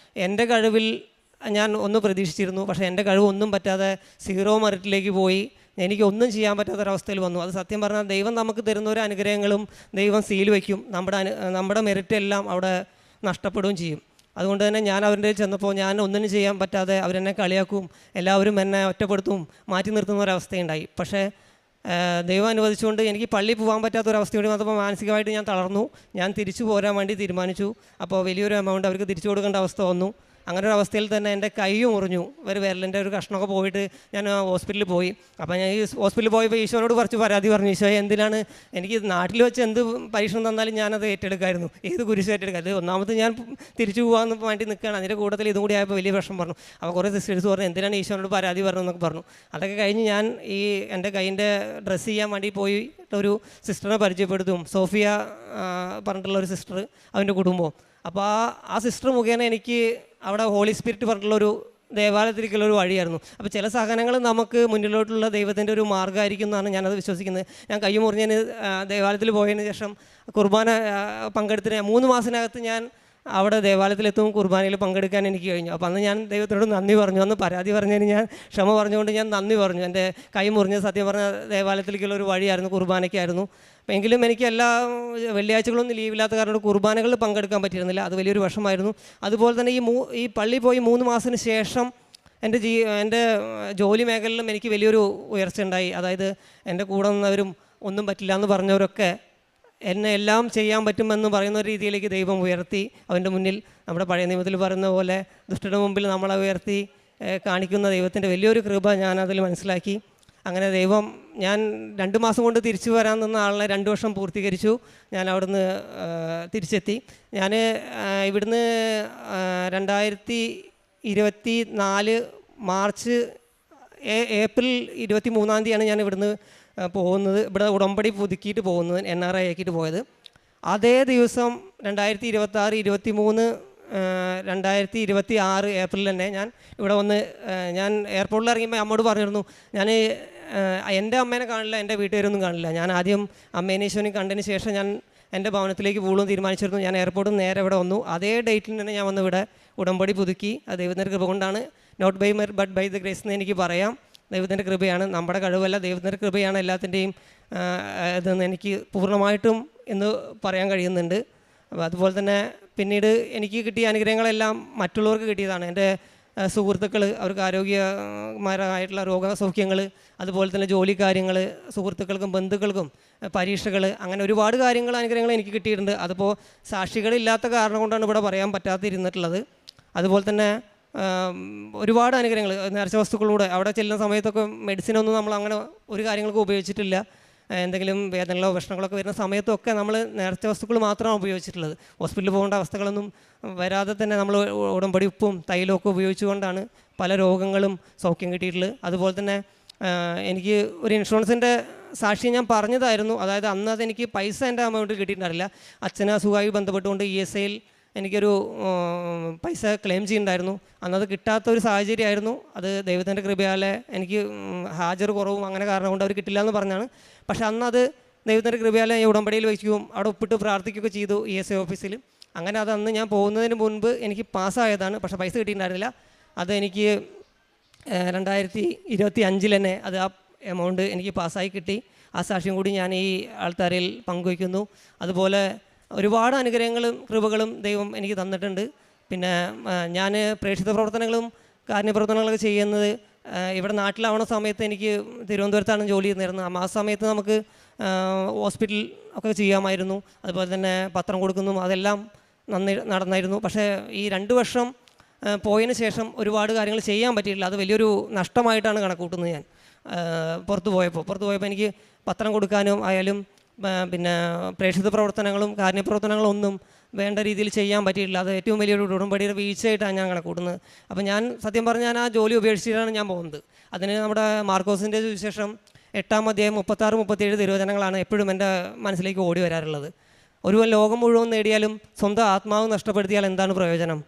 എൻ്റെ കഴിവിൽ ഞാൻ ഒന്ന് പ്രതീക്ഷിച്ചിരുന്നു. പക്ഷേ എൻ്റെ കഴിവ് ഒന്നും പറ്റാതെ 0 മെറിറ്റിലേക്ക് പോയി. എനിക്കൊന്നും ചെയ്യാൻ പറ്റാത്തൊരവസ്ഥയിൽ വന്നു. അത് സത്യം പറഞ്ഞാൽ ദൈവം നമുക്ക് തരുന്ന ഒരു അനുഗ്രഹങ്ങളും ദൈവം സീൽ വയ്ക്കും, നമ്മുടെ മെറിറ്റ് എല്ലാം അവിടെ നഷ്ടപ്പെടുകയും ചെയ്യും. അതുകൊണ്ട് തന്നെ ഞാൻ അവരുടെ ചെന്നപ്പോൾ ഞാൻ ഒന്നിനും ചെയ്യാൻ പറ്റാതെ അവരെന്നെ കളിയാക്കും, എല്ലാവരും എന്നെ ഒറ്റപ്പെടുത്തും, മാറ്റി നിർത്തുന്ന ഒരവസ്ഥയുണ്ടായി. പക്ഷേ ദൈവം അനുവദിച്ചുകൊണ്ട് എനിക്ക് പള്ളിയിൽ പോകാൻ പറ്റാത്തൊരവസ്ഥയോട് വന്നപ്പോൾ മാനസികമായിട്ട് ഞാൻ തളർന്നു. ഞാൻ തിരിച്ചു പോരാൻ വേണ്ടി തീരുമാനിച്ചു. അപ്പോൾ വലിയൊരു എമൗണ്ട് അവർക്ക് തിരിച്ചു കൊടുക്കേണ്ട അവസ്ഥ വന്നു. അങ്ങനെ ഒരു അവസ്ഥയിൽ തന്നെ എൻ്റെ കൈ മുറിഞ്ഞു. ഒരു വിരലിൻ്റെ ഒരു കഷ്ണമൊക്കെ പോയിട്ട് ഞാൻ ഹോസ്പിറ്റലിൽ പോയി. അപ്പോൾ ഞാൻ ഈ ഹോസ്പിറ്റലിൽ പോയപ്പോൾ ഈശോനോട് കുറച്ച് പരാതി പറഞ്ഞു. ഈശോ എന്തിനാണ് എനിക്ക് നാട്ടിൽ വെച്ച് എന്ത് പരീക്ഷണം തന്നാലും ഞാനത് ഏറ്റെടുക്കായിരുന്നു, ഏത് കുരിശ് ഏറ്റെടുക്കാറ്. ഒന്നാമത് ഞാൻ തിരിച്ചു പോകാമെന്ന് വേണ്ടി നിൽക്കുകയാണ്. അതിൻ്റെ കൂട്ടത്തിൽ ഇതും കൂടി ആയപ്പോൾ വലിയ പ്രശ്നം പറഞ്ഞു. അപ്പോൾ കുറേ സിസ്റ്റേഴ്സ് പറഞ്ഞു എന്തിനാണ് ഈശോനോട് പരാതി പറഞ്ഞു എന്നൊക്കെ പറഞ്ഞു. അതൊക്കെ കഴിഞ്ഞ് ഞാൻ ഈ എൻ്റെ കൈയിൻ്റെ ഡ്രസ്സ് ചെയ്യാൻ വേണ്ടി പോയി ഒരു സിസ്റ്ററിനെ പരിചയപ്പെടുത്തും, സോഫിയ പറഞ്ഞിട്ടുള്ള ഒരു സിസ്റ്റർ, അവൻ്റെ കുടുംബം. അപ്പോൾ ആ സിസ്റ്റർ മുഖേന എനിക്ക് അവിടെ ഹോളി സ്പിരിറ്റ് പറഞ്ഞിട്ടുള്ളൊരു ദേവാലയത്തിലേക്കുള്ളൊരു വഴിയായിരുന്നു. അപ്പോൾ ചില സഹനങ്ങൾ നമുക്ക് മുന്നിലോട്ടുള്ള ദൈവത്തിൻ്റെ ഒരു മാർഗ്ഗമായിരിക്കും എന്നാണ് ഞാനത് വിശ്വസിക്കുന്നത്. ഞാൻ കൈ മുറിഞ്ഞതിന് ദേവാലയത്തിൽ പോയതിന് ശേഷം കുർബാന പങ്കെടുത്തിന് 3 മാസത്തിനകത്ത് ഞാൻ അവിടെ ദേവാലയത്തിലെത്തും കുർബാനയിൽ പങ്കെടുക്കാൻ എനിക്ക് കഴിഞ്ഞു. അപ്പോൾ അന്ന് ഞാൻ ദൈവത്തിനോട് നന്ദി പറഞ്ഞു. അന്ന് പരാതി പറഞ്ഞതിന് ഞാൻ ക്ഷമ പറഞ്ഞുകൊണ്ട് ഞാൻ നന്ദി പറഞ്ഞു. എൻ്റെ കൈ മുറിഞ്ഞ സത്യം പറഞ്ഞ ദേവാലയത്തിലേക്കുള്ള ഒരു വഴിയായിരുന്നു, കുർബാനയ്ക്കായിരുന്നു. എങ്കിലും എനിക്ക് എല്ലാ വെള്ളിയാഴ്ചകളൊന്നും ലീവില്ലാത്ത കാരണം കുർബാനകളിൽ പങ്കെടുക്കാൻ പറ്റിയിരുന്നില്ല. അത് വലിയൊരു വിഷമമായിരുന്നു. അതുപോലെ തന്നെ ഈ പള്ളി പോയി 3 മാസത്തിന് ശേഷം എൻ്റെ ജോലി മേഖലയിലും എനിക്ക് വലിയൊരു ഉയർച്ച ഉണ്ടായി. അതായത് എൻ്റെ കൂടെ നിന്നവരും ഒന്നും പറ്റില്ല എന്ന് പറഞ്ഞവരൊക്കെ എന്നെ എല്ലാം ചെയ്യാൻ പറ്റുമെന്ന് പറയുന്ന ഒരു രീതിയിലേക്ക് ദൈവം ഉയർത്തി. അവൻ്റെ മുന്നിൽ നമ്മുടെ പഴയ നിയമത്തിൽ പറയുന്ന പോലെ ദുഷ്ടയുടെ മുമ്പിൽ നമ്മളെ ഉയർത്തി കാണിക്കുന്ന ദൈവത്തിൻ്റെ വലിയൊരു കൃപ ഞാനതിൽ മനസ്സിലാക്കി. അങ്ങനെ ദൈവം, ഞാൻ 2 മാസം കൊണ്ട് തിരിച്ചു വരാൻ നിന്ന ആളിനെ 2 വർഷം പൂർത്തീകരിച്ചു. ഞാൻ അവിടുന്ന് തിരിച്ചെത്തി. ഞാൻ ഇവിടുന്ന് 2024 മാർച്ച് ഏപ്രിൽ 23-ാം തീയതിയാണ് ഞാൻ ഇവിടുന്ന് പോകുന്നത്, ഇവിടെ ഉടമ്പടി പുതുക്കിയിട്ട് പോകുന്നത്, NRI ആക്കിയിട്ട് പോയത്. അതേ ദിവസം 2026, 2026 ഏപ്രിൽ തന്നെ ഞാൻ ഇവിടെ വന്ന് ഞാൻ എയർപോർട്ടിൽ ഇറങ്ങിയപ്പോൾ അമ്മോട് പറഞ്ഞിരുന്നു, ഞാൻ എൻ്റെ അമ്മേനെ കാണില്ല, എൻ്റെ വീട്ടുകാരൊന്നും കാണില്ല. ഞാൻ ആദ്യം അമ്മേനെ ഈശോനെ കണ്ടതിന് ശേഷം ഞാൻ എൻ്റെ ഭവനത്തിലേക്ക് പോകുമെന്ന് തീരുമാനിച്ചിരുന്നു. ഞാൻ എയർപോർട്ടിൽ നിന്ന് നേരെ ഇവിടെ വന്നു. അതേ ഡേറ്റിൽ തന്നെ ഞാൻ വന്ന് ഇവിടെ ഉടമ്പടി പുതുക്കി. അത് ദൈവത്തിൻ്റെ കൃപ കൊണ്ടാണ്. Not by merit but by the grace എന്ന് എനിക്ക് പറയാം. ദൈവത്തിൻ്റെ കൃപയാണ്, നമ്മുടെ കഴിവല്ല, ദൈവത്തിൻ്റെ കൃപയാണ് എല്ലാത്തിൻ്റെയും ഇതെന്ന് എനിക്ക് പൂർണ്ണമായിട്ടും എന്ന് പറയാൻ കഴിയുന്നുണ്ട്. അതുപോലെ തന്നെ പിന്നീട് എനിക്ക് കിട്ടിയ അനുഗ്രഹങ്ങളെല്ലാം മറ്റുള്ളവർക്ക് കിട്ടിയതാണ്. എൻ്റെ സുഹൃത്തുക്കൾ, അവർക്ക് ആരോഗ്യമായിട്ടുള്ള രോഗസൗഖ്യങ്ങൾ, അതുപോലെ തന്നെ ജോലി കാര്യങ്ങൾ, സുഹൃത്തുക്കൾക്കും ബന്ധുക്കൾക്കും പരീക്ഷകൾ, അങ്ങനെ ഒരുപാട് കാര്യങ്ങൾ, അനുഗ്രഹങ്ങൾ എനിക്ക് കിട്ടിയിട്ടുണ്ട്. അതിപ്പോൾ സാക്ഷികളില്ലാത്ത കാരണം കൊണ്ടാണ് ഇവിടെ പറയാൻ പറ്റാതിരുന്നിട്ടുള്ളത്. അതുപോലെ തന്നെ ഒരുപാട് അനുഗ്രഹങ്ങൾ, നേർച്ച വസ്തുക്കളിലൂടെ അവിടെ ചെല്ലുന്ന സമയത്തൊക്കെ മെഡിസിനൊന്നും നമ്മൾ അങ്ങനെ ഒരു കാര്യങ്ങൾക്കും ഉപയോഗിച്ചിട്ടില്ല. എന്തെങ്കിലും വേദനകളോ പ്രശ്നങ്ങളൊക്കെ വരുന്ന സമയത്തൊക്കെ നമ്മൾ നേർച്ച വസ്തുക്കൾ മാത്രമാണ് ഉപയോഗിച്ചിട്ടുള്ളത്. ഹോസ്പിറ്റലിൽ പോകേണ്ട അവസ്ഥകളൊന്നും വരാതെ തന്നെ നമ്മൾ ഉടമ്പടി ഉപ്പും തൈലമൊക്കെ ഉപയോഗിച്ചുകൊണ്ടാണ് പല രോഗങ്ങളും സൗഖ്യം കിട്ടിയിട്ടുള്ളത്. അതുപോലെ തന്നെ എനിക്ക് ഒരു ഇൻഷുറൻസിൻ്റെ സാക്ഷി ഞാൻ പറഞ്ഞതായിരുന്നു. അതായത് അന്ന് അതെനിക്ക് പൈസ എൻ്റെ അമൗണ്ട് കിട്ടിയിട്ടുണ്ടായിരുന്നില്ല. അച്ഛന് അസുഖമായി ബന്ധപ്പെട്ടുകൊണ്ട് ESIയിൽ എനിക്കൊരു പൈസ ക്ലെയിം ചെയ്യുന്നുണ്ടായിരുന്നു. അന്നത് കിട്ടാത്തൊരു സാഹചര്യമായിരുന്നു. അത് ദൈവത്തിൻ്റെ കൃപയാലെ എനിക്ക് ഹാജർ കുറവും അങ്ങനെ കാരണം കൊണ്ട് അവർ കിട്ടില്ല എന്ന് പറഞ്ഞാണ്. പക്ഷെ അന്നത് ദൈവത്തിൻ്റെ കൃപയാലെ ഉടമ്പടിയിൽ വയ്ക്കുകയും അവിടെ ഒപ്പിട്ട് പ്രാർത്ഥിക്കുകയൊക്കെ ചെയ്തു ESI ഓഫീസിൽ. അങ്ങനെ അത് അന്ന് ഞാൻ പോകുന്നതിന് മുൻപ് എനിക്ക് പാസ്സായതാണ്. പക്ഷേ പൈസ കിട്ടിയിട്ടുണ്ടായിരുന്നില്ല. അത് എനിക്ക് 2025 തന്നെ അത് ആ എമൗണ്ട് എനിക്ക് പാസ്സായി കിട്ടി. ആ സാക്ഷ്യം കൂടി ഞാൻ ഈ ആൾക്കാരിൽ പങ്കുവയ്ക്കുന്നു. അതുപോലെ ഒരുപാട് അനുഗ്രഹങ്ങളും കൃപകളും ദൈവം എനിക്ക് തന്നിട്ടുണ്ട്. പിന്നെ ഞാൻ പ്രേക്ഷിത പ്രവർത്തനങ്ങളും കാരുണ്യപ്രവർത്തനങ്ങളൊക്കെ ചെയ്യുന്നത് ഇവിടെ നാട്ടിലാവണ സമയത്ത് എനിക്ക് തിരുവനന്തപുരത്താണ് ജോലി ചെയ്യുന്നിരുന്നത്. ആ സമയത്ത് നമുക്ക് ഹോസ്പിറ്റൽ ഒക്കെ ചെയ്യാമായിരുന്നു. അതുപോലെ തന്നെ പത്രം കൊടുക്കുന്നു, അതെല്ലാം നടന്നായിരുന്നു. പക്ഷേ ഈ 2 വർഷം പോയതിന് ശേഷം ഒരുപാട് കാര്യങ്ങൾ ചെയ്യാൻ പറ്റിയിട്ടില്ല. അത് വലിയൊരു നഷ്ടമായിട്ടാണ് കണക്കൂട്ടുന്നത്. ഞാൻ പുറത്ത് പോയപ്പോൾ എനിക്ക് പത്രം കൊടുക്കാനും ആയാലും പിന്നെ പ്രേക്ഷിത പ്രവർത്തനങ്ങളും കാരുണ്യപ്രവർത്തനങ്ങളും ഒന്നും വേണ്ട രീതിയിൽ ചെയ്യാൻ പറ്റിയിട്ടില്ല. അത് ഏറ്റവും വലിയൊരു ഉടമ്പടിയുടെ വീഴ്ചയായിട്ടാണ് ഞാൻ കണക്കൂട്ടുന്നത്. അപ്പോൾ ഞാൻ സത്യം പറഞ്ഞാൽ ഞാൻ ആ ജോലി ഉപേക്ഷിച്ചിട്ടാണ് ഞാൻ പോകുന്നത്. അതിന് നമ്മുടെ മാർക്കോസിൻ്റെ സുവിശേഷം 8-ാം അധ്യായം 36-37 തിരുവചനങ്ങളാണ് എപ്പോഴും എൻ്റെ മനസ്സിലേക്ക് ഓടി വരാറുള്ളത്. ഒരു ലോകം മുഴുവൻ നേടിയാലും സ്വന്തം ആത്മാവ് നഷ്ടപ്പെടുത്തിയാൽ എന്താണ് പ്രയോജനം?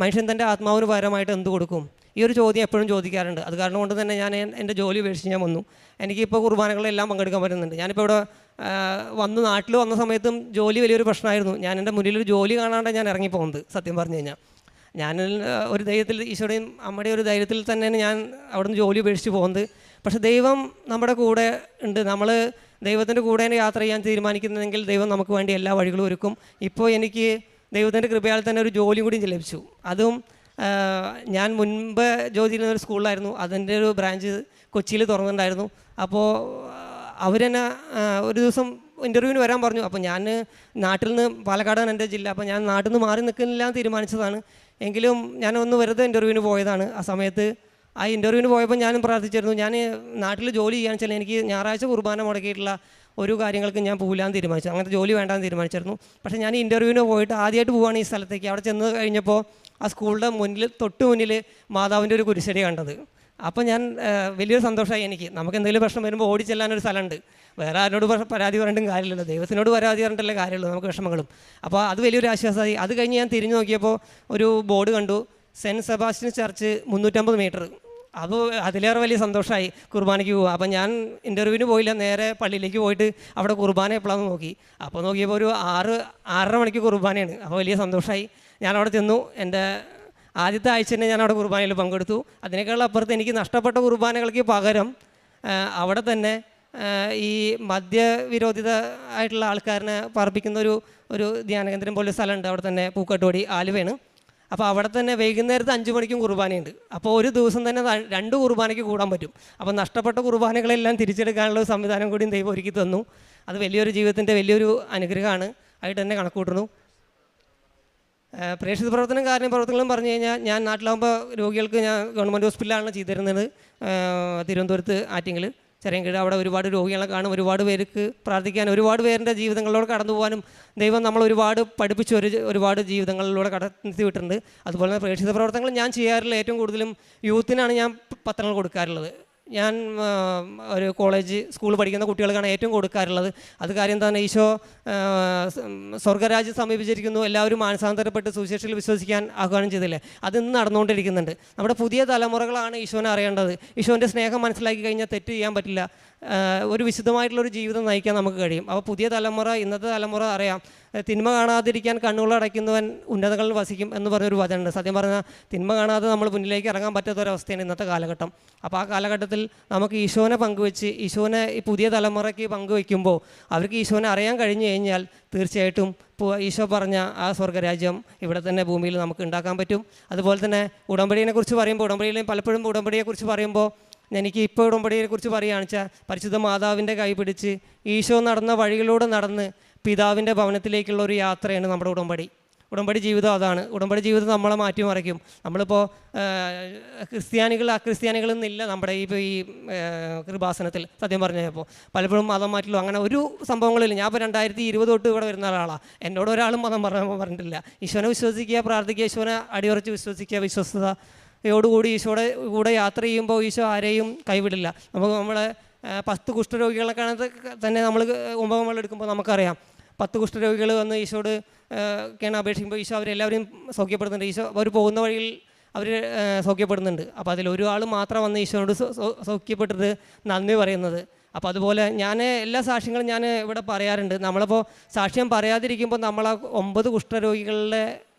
മനുഷ്യൻ തൻ്റെ ആത്മാവിന് പകരമായിട്ട് എന്ത് കൊടുക്കും? ഈ ഒരു ചോദ്യം എപ്പോഴും ചോദിക്കാറുണ്ട്. അത് കാരണം കൊണ്ട് തന്നെ ഞാൻ എൻ്റെ ജോലി ഉപേക്ഷിച്ച് ഞാൻ വന്നു. എനിക്കിപ്പോൾ കുർബാനകളെല്ലാം പങ്കെടുക്കാൻ പറ്റുന്നുണ്ട്. ഞാനിപ്പോൾ ഇവിടെ നാട്ടിൽ വന്ന സമയത്തും ജോലി വലിയൊരു പ്രശ്നമായിരുന്നു. ഞാൻ എൻ്റെ മുന്നിലൊരു ജോലി കാണാണ്ട് ഞാൻ ഇറങ്ങിപ്പോകുന്നത്. സത്യം പറഞ്ഞു കഴിഞ്ഞാൽ ഞാൻ ഒരു ധൈര്യത്തിൽ, ഈശോയുടെയും അമ്മയുടെയും ഒരു ധൈര്യത്തിൽ തന്നെയാണ് ഞാൻ അവിടുന്ന് ജോലി ഉപേക്ഷിച്ച് പോകുന്നത്. പക്ഷേ ദൈവം നമ്മുടെ കൂടെ ഉണ്ട്. നമ്മൾ ദൈവത്തിൻ്റെ കൂടെ യാത്ര ചെയ്യാൻ തീരുമാനിക്കുന്നതെങ്കിൽ ദൈവം നമുക്ക് വേണ്ടി എല്ലാ വഴികളും ഒരുക്കും. ഇപ്പോൾ എനിക്ക് ദൈവത്തിൻ്റെ കൃപയാൽ തന്നെ ഒരു ജോലി കൂടി ലഭിച്ചു. അതും ഞാൻ മുൻപ് ജോലി ചെയ്യുന്ന ഒരു സ്കൂളിലായിരുന്നു. അതിൻ്റെ ഒരു ബ്രാഞ്ച് കൊച്ചിയിൽ തുറന്നിട്ടുണ്ടായിരുന്നു. അപ്പോൾ അവരെന്നെ ഒരു ദിവസം ഇൻ്റർവ്യൂവിന് വരാൻ പറഞ്ഞു. അപ്പോൾ ഞാൻ നാട്ടിൽ നിന്ന്, പാലക്കാടാണ് എൻ്റെ ജില്ല, അപ്പോൾ ഞാൻ നാട്ടിൽ നിന്ന് മാറി നിൽക്കുന്നില്ല എന്ന് തീരുമാനിച്ചതാണ്. എങ്കിലും ഞാൻ ഒന്ന് വെറുതെ ഇൻ്റർവ്യൂവിന് പോയതാണ്. ആ സമയത്ത് ആ ഇൻ്റർവ്യൂവിന് പോയപ്പോൾ ഞാനും പ്രാർത്ഥിച്ചിരുന്നു, ഞാൻ നാട്ടിൽ ജോലി ചെയ്യാന്ന് വെച്ചാൽ എനിക്ക് ഞായറാഴ്ച കുർബാന മുടക്കിയിട്ടുള്ള ഒരു കാര്യങ്ങൾക്ക് ഞാൻ പോകില്ലാന്ന് തീരുമാനിച്ചു. അങ്ങനത്തെ ജോലി വേണ്ടാന്ന് തീരുമാനിച്ചിരുന്നു. പക്ഷേ ഞാൻ ഇൻ്റർവ്യൂവിന് പോയിട്ട് ആദ്യമായിട്ട് പോവുകയാണ് ഈ സ്ഥലത്തേക്ക്. അവിടെ ചെന്ന് കഴിഞ്ഞപ്പോൾ ആ സ്കൂളിൻ്റെ തൊട്ട് മുന്നിൽ മാതാവിൻ്റെ ഒരു കുരിശടി കണ്ടത്. അപ്പോൾ ഞാൻ വലിയൊരു സന്തോഷമായി. എനിക്ക് നമുക്ക് എന്തെങ്കിലും പ്രശ്നം വരുമ്പോൾ ഓടിച്ചെല്ലാനൊരു സ്ഥലമുണ്ട്. വേറെ ആരോട് പരാതി പറഞ്ഞിട്ടും കാര്യമില്ലല്ലോ, ദൈവത്തിനോട് പരാതി പറഞ്ഞിട്ടല്ലേ കാര്യമുള്ളൂ നമുക്ക് വിഷമങ്ങളും. അപ്പോൾ അത് വലിയൊരു ആശ്വാസമായി. അത് കഴിഞ്ഞ് ഞാൻ തിരിഞ്ഞു നോക്കിയപ്പോൾ ഒരു ബോർഡ് കണ്ടു, സെൻറ്റ് സെബാസ്റ്റ്യൻ ചർച്ച് 350 മീറ്റർ. അപ്പോൾ അതിലേറെ വലിയ സന്തോഷമായി കുർബാനയ്ക്ക് പോവുക. അപ്പോൾ ഞാൻ ഇൻ്റർവ്യൂവിന് പോയില്ല, നേരെ പള്ളിയിലേക്ക് പോയിട്ട് അവിടെ കുർബാന എപ്പോഴാണെന്ന് നോക്കി. അപ്പോൾ നോക്കിയപ്പോൾ ഒരു 6-6:30 മണിക്ക് കുർബാനയാണ്. അപ്പോൾ വലിയ സന്തോഷമായി. ഞാൻ അവിടെ ചെന്നു. എൻ്റെ ആദ്യത്തെ ആഴ്ച തന്നെ ഞാൻ അവിടെ കുർബാനയിൽ പങ്കെടുത്തു. അതിനേക്കാൾ അപ്പുറത്ത് എനിക്ക് നഷ്ടപ്പെട്ട കുർബാനകൾക്ക് പകരം അവിടെ തന്നെ ഈ മദ്യവിരോധിത ആയിട്ടുള്ള ആൾക്കാരനെ പാർപ്പിക്കുന്ന ഒരു ധ്യാനകേന്ദ്രം പോലെ സ്ഥലമുണ്ട് അവിടെ തന്നെ, പൂക്കട്ടുപടി, ആലുവയാണ്. അപ്പോൾ അവിടെ തന്നെ വൈകുന്നേരത്ത് 5 മണിക്കും കുർബാനയുണ്ട്. അപ്പോൾ ഒരു ദിവസം തന്നെ 2 കുർബാനയ്ക്ക് കൂടാൻ പറ്റും. അപ്പോൾ നഷ്ടപ്പെട്ട കുർബാനകളെല്ലാം തിരിച്ചെടുക്കാനുള്ള ഒരു സംവിധാനം കൂടിയും ദൈവം ഒരുക്കി തന്നു. അത് വലിയൊരു ജീവിതത്തിൻ്റെ വലിയൊരു അനുഗ്രഹമാണ് ആയിട്ട് തന്നെ കണക്കൂട്ടുന്നു. പ്രേക്ഷിത പ്രവർത്തനം, കാരുണ്യപ്രവർത്തനങ്ങളും പറഞ്ഞു കഴിഞ്ഞാൽ ഞാൻ നാട്ടിലാകുമ്പോൾ രോഗികൾക്ക് ഞാൻ ഗവൺമെൻറ് ഹോസ്പിറ്റലിലാണ് ചെയ്തിരുന്നത്. തിരുവനന്തപുരത്ത് ആറ്റിങ്ങൽ ചെറിയൻകീഴ്. അവിടെ ഒരുപാട് രോഗികളെ കാണും, ഒരുപാട് പേർക്ക് പ്രാർത്ഥിക്കാൻ, ഒരുപാട് പേരുടെ ജീവിതങ്ങളിലൂടെ കടന്നു പോകാനും ദൈവം നമ്മൾ ഒരുപാട് പഠിപ്പിച്ച് ഒരുപാട് ജീവിതങ്ങളിലൂടെ കടത്തി വിട്ടിട്ടുണ്ട്. അതുപോലെ തന്നെ പ്രേക്ഷിത പ്രവർത്തനങ്ങൾ ഞാൻ ചെയ്യാറില്ല. ഏറ്റവും കൂടുതലും യൂത്തിനാണ് ഞാൻ പത്രങ്ങൾ കൊടുക്കാറുള്ളത്. ഞാൻ ഒരു കോളേജ് സ്കൂൾ പഠിക്കുന്ന കുട്ടികൾക്കാണ് ഏറ്റവും കൊടുക്കാറുള്ളത്. അത് കാര്യം തന്നെ ഈശോ സ്വർഗ്ഗരാജ്യം സമീപിച്ചിരിക്കുന്നു, എല്ലാവരും മാനസാന്തരപ്പെട്ട് സുവിശേഷത്തിൽ വിശ്വസിക്കാൻ ആഹ്വാനം ചെയ്തില്ലേ, അത് ഇന്ന് നടന്നുകൊണ്ടിരിക്കുന്നുണ്ട്. നമ്മുടെ പുതിയ തലമുറകളാണ് ഈശോനെ അറിയേണ്ടത്. ഈശോൻ്റെ സ്നേഹം മനസ്സിലാക്കി കഴിഞ്ഞാൽ തെറ്റ് ചെയ്യാൻ പറ്റില്ല, ഒരു വിശുദ്ധമായിട്ടുള്ളൊരു ജീവിതം നയിക്കാൻ നമുക്ക് കഴിയും. അപ്പോൾ പുതിയ തലമുറ, ഇന്നത്തെ തലമുറ അറിയാം, തിന്മ കാണാതിരിക്കാൻ കണ്ണുകളടയ്ക്കുന്നവൻ ഉന്നതങ്ങളിൽ വസിക്കും എന്ന് പറഞ്ഞൊരു വചനമുണ്ട്. സത്യം പറഞ്ഞാൽ തിന്മ കാണാതെ നമ്മൾ മുന്നിലേക്ക് ഇറങ്ങാൻ പറ്റാത്തൊരവസ്ഥയാണ് ഇന്നത്തെ കാലഘട്ടം. അപ്പോൾ ആ കാലഘട്ടത്തിൽ നമുക്ക് ഈശോനെ പങ്കുവെച്ച്, ഈശോനെ ഈ പുതിയ തലമുറയ്ക്ക് പങ്കുവെക്കുമ്പോൾ അവർക്ക് ഈശോനെ അറിയാൻ കഴിഞ്ഞു കഴിഞ്ഞാൽ തീർച്ചയായിട്ടും ഈശോ പറഞ്ഞ ആ സ്വർഗ്ഗരാജ്യം ഇവിടെ തന്നെ ഭൂമിയിൽ നമുക്ക് ഉണ്ടാക്കാൻ പറ്റും. അതുപോലെ തന്നെ ഉടമ്പടിയെക്കുറിച്ച് പറയുമ്പോൾ, പലപ്പോഴും ഉടമ്പടിയെക്കുറിച്ച് പറയുമ്പോൾ എനിക്ക് ഇപ്പോൾ ഉടമ്പടിയെക്കുറിച്ച് പറയുകയാണെന്ന് വെച്ചാൽ, പരിശുദ്ധ മാതാവിൻ്റെ കൈ പിടിച്ച് ഈശോ നടന്ന വഴികളിലൂടെ നടന്ന് പിതാവിൻ്റെ ഭവനത്തിലേക്കുള്ള ഒരു യാത്രയാണ് നമ്മുടെ ഉടമ്പടി ജീവിതം. അതാണ് ഉടമ്പടി ജീവിതം നമ്മളെ മാറ്റിമറിക്കും. നമ്മളിപ്പോൾ അക്രിസ്ത്യാനികളെന്നില്ല നമ്മുടെ ഈ കൃപാസനത്തിൽ. സത്യം പറഞ്ഞപ്പോൾ പലപ്പോഴും മതം മാറ്റില്ലോ അങ്ങനെ ഒരു സംഭവങ്ങളില്ല. ഞാൻ ഇപ്പോൾ 2020 തൊട്ട് ഇവിടെ വരുന്ന ആളാണ്. എന്നോട് ഒരാളും മതം പറഞ്ഞിട്ടില്ല. ഈശോനെ വിശ്വസിക്കുക, പ്രാർത്ഥിക്കുക, ഈശോനെ അടിയുറച്ച് വിശ്വസിക്കുക, വിശ്വസ്തയോടുകൂടി ഈശോയുടെ കൂടെ യാത്ര ചെയ്യുമ്പോൾ ഈശോ ആരെയും കൈവിടില്ല. നമ്മളെ 10 കുഷ്ഠരോഗികളൊക്കെ തന്നെ നമ്മൾ എടുക്കുമ്പോൾ നമുക്കറിയാം, 10 കുഷ്ഠരോഗികൾ വന്ന് ഈശോട് അപേക്ഷിക്കുമ്പോൾ ഈശോ അവരെല്ലാവരെയും സൗഖ്യപ്പെടുന്നുണ്ട്. ഈശോ അവർ പോകുന്ന വഴിയിൽ അവർ സൗഖ്യപ്പെടുന്നുണ്ട്. അപ്പോൾ അതിലൊരു ആൾ മാത്രം വന്ന് ഈശോയോട് സൗഖ്യപ്പെട്ടിട്ട് നന്ദി പറയുന്നത്. അപ്പോൾ അതുപോലെ ഞാൻ എല്ലാ സാക്ഷ്യങ്ങളും ഞാൻ ഇവിടെ പറയാറുണ്ട്. നമ്മളിപ്പോൾ സാക്ഷ്യം പറയാതിരിക്കുമ്പോൾ നമ്മൾ 9 കുഷ്ഠരോഗികളിലെ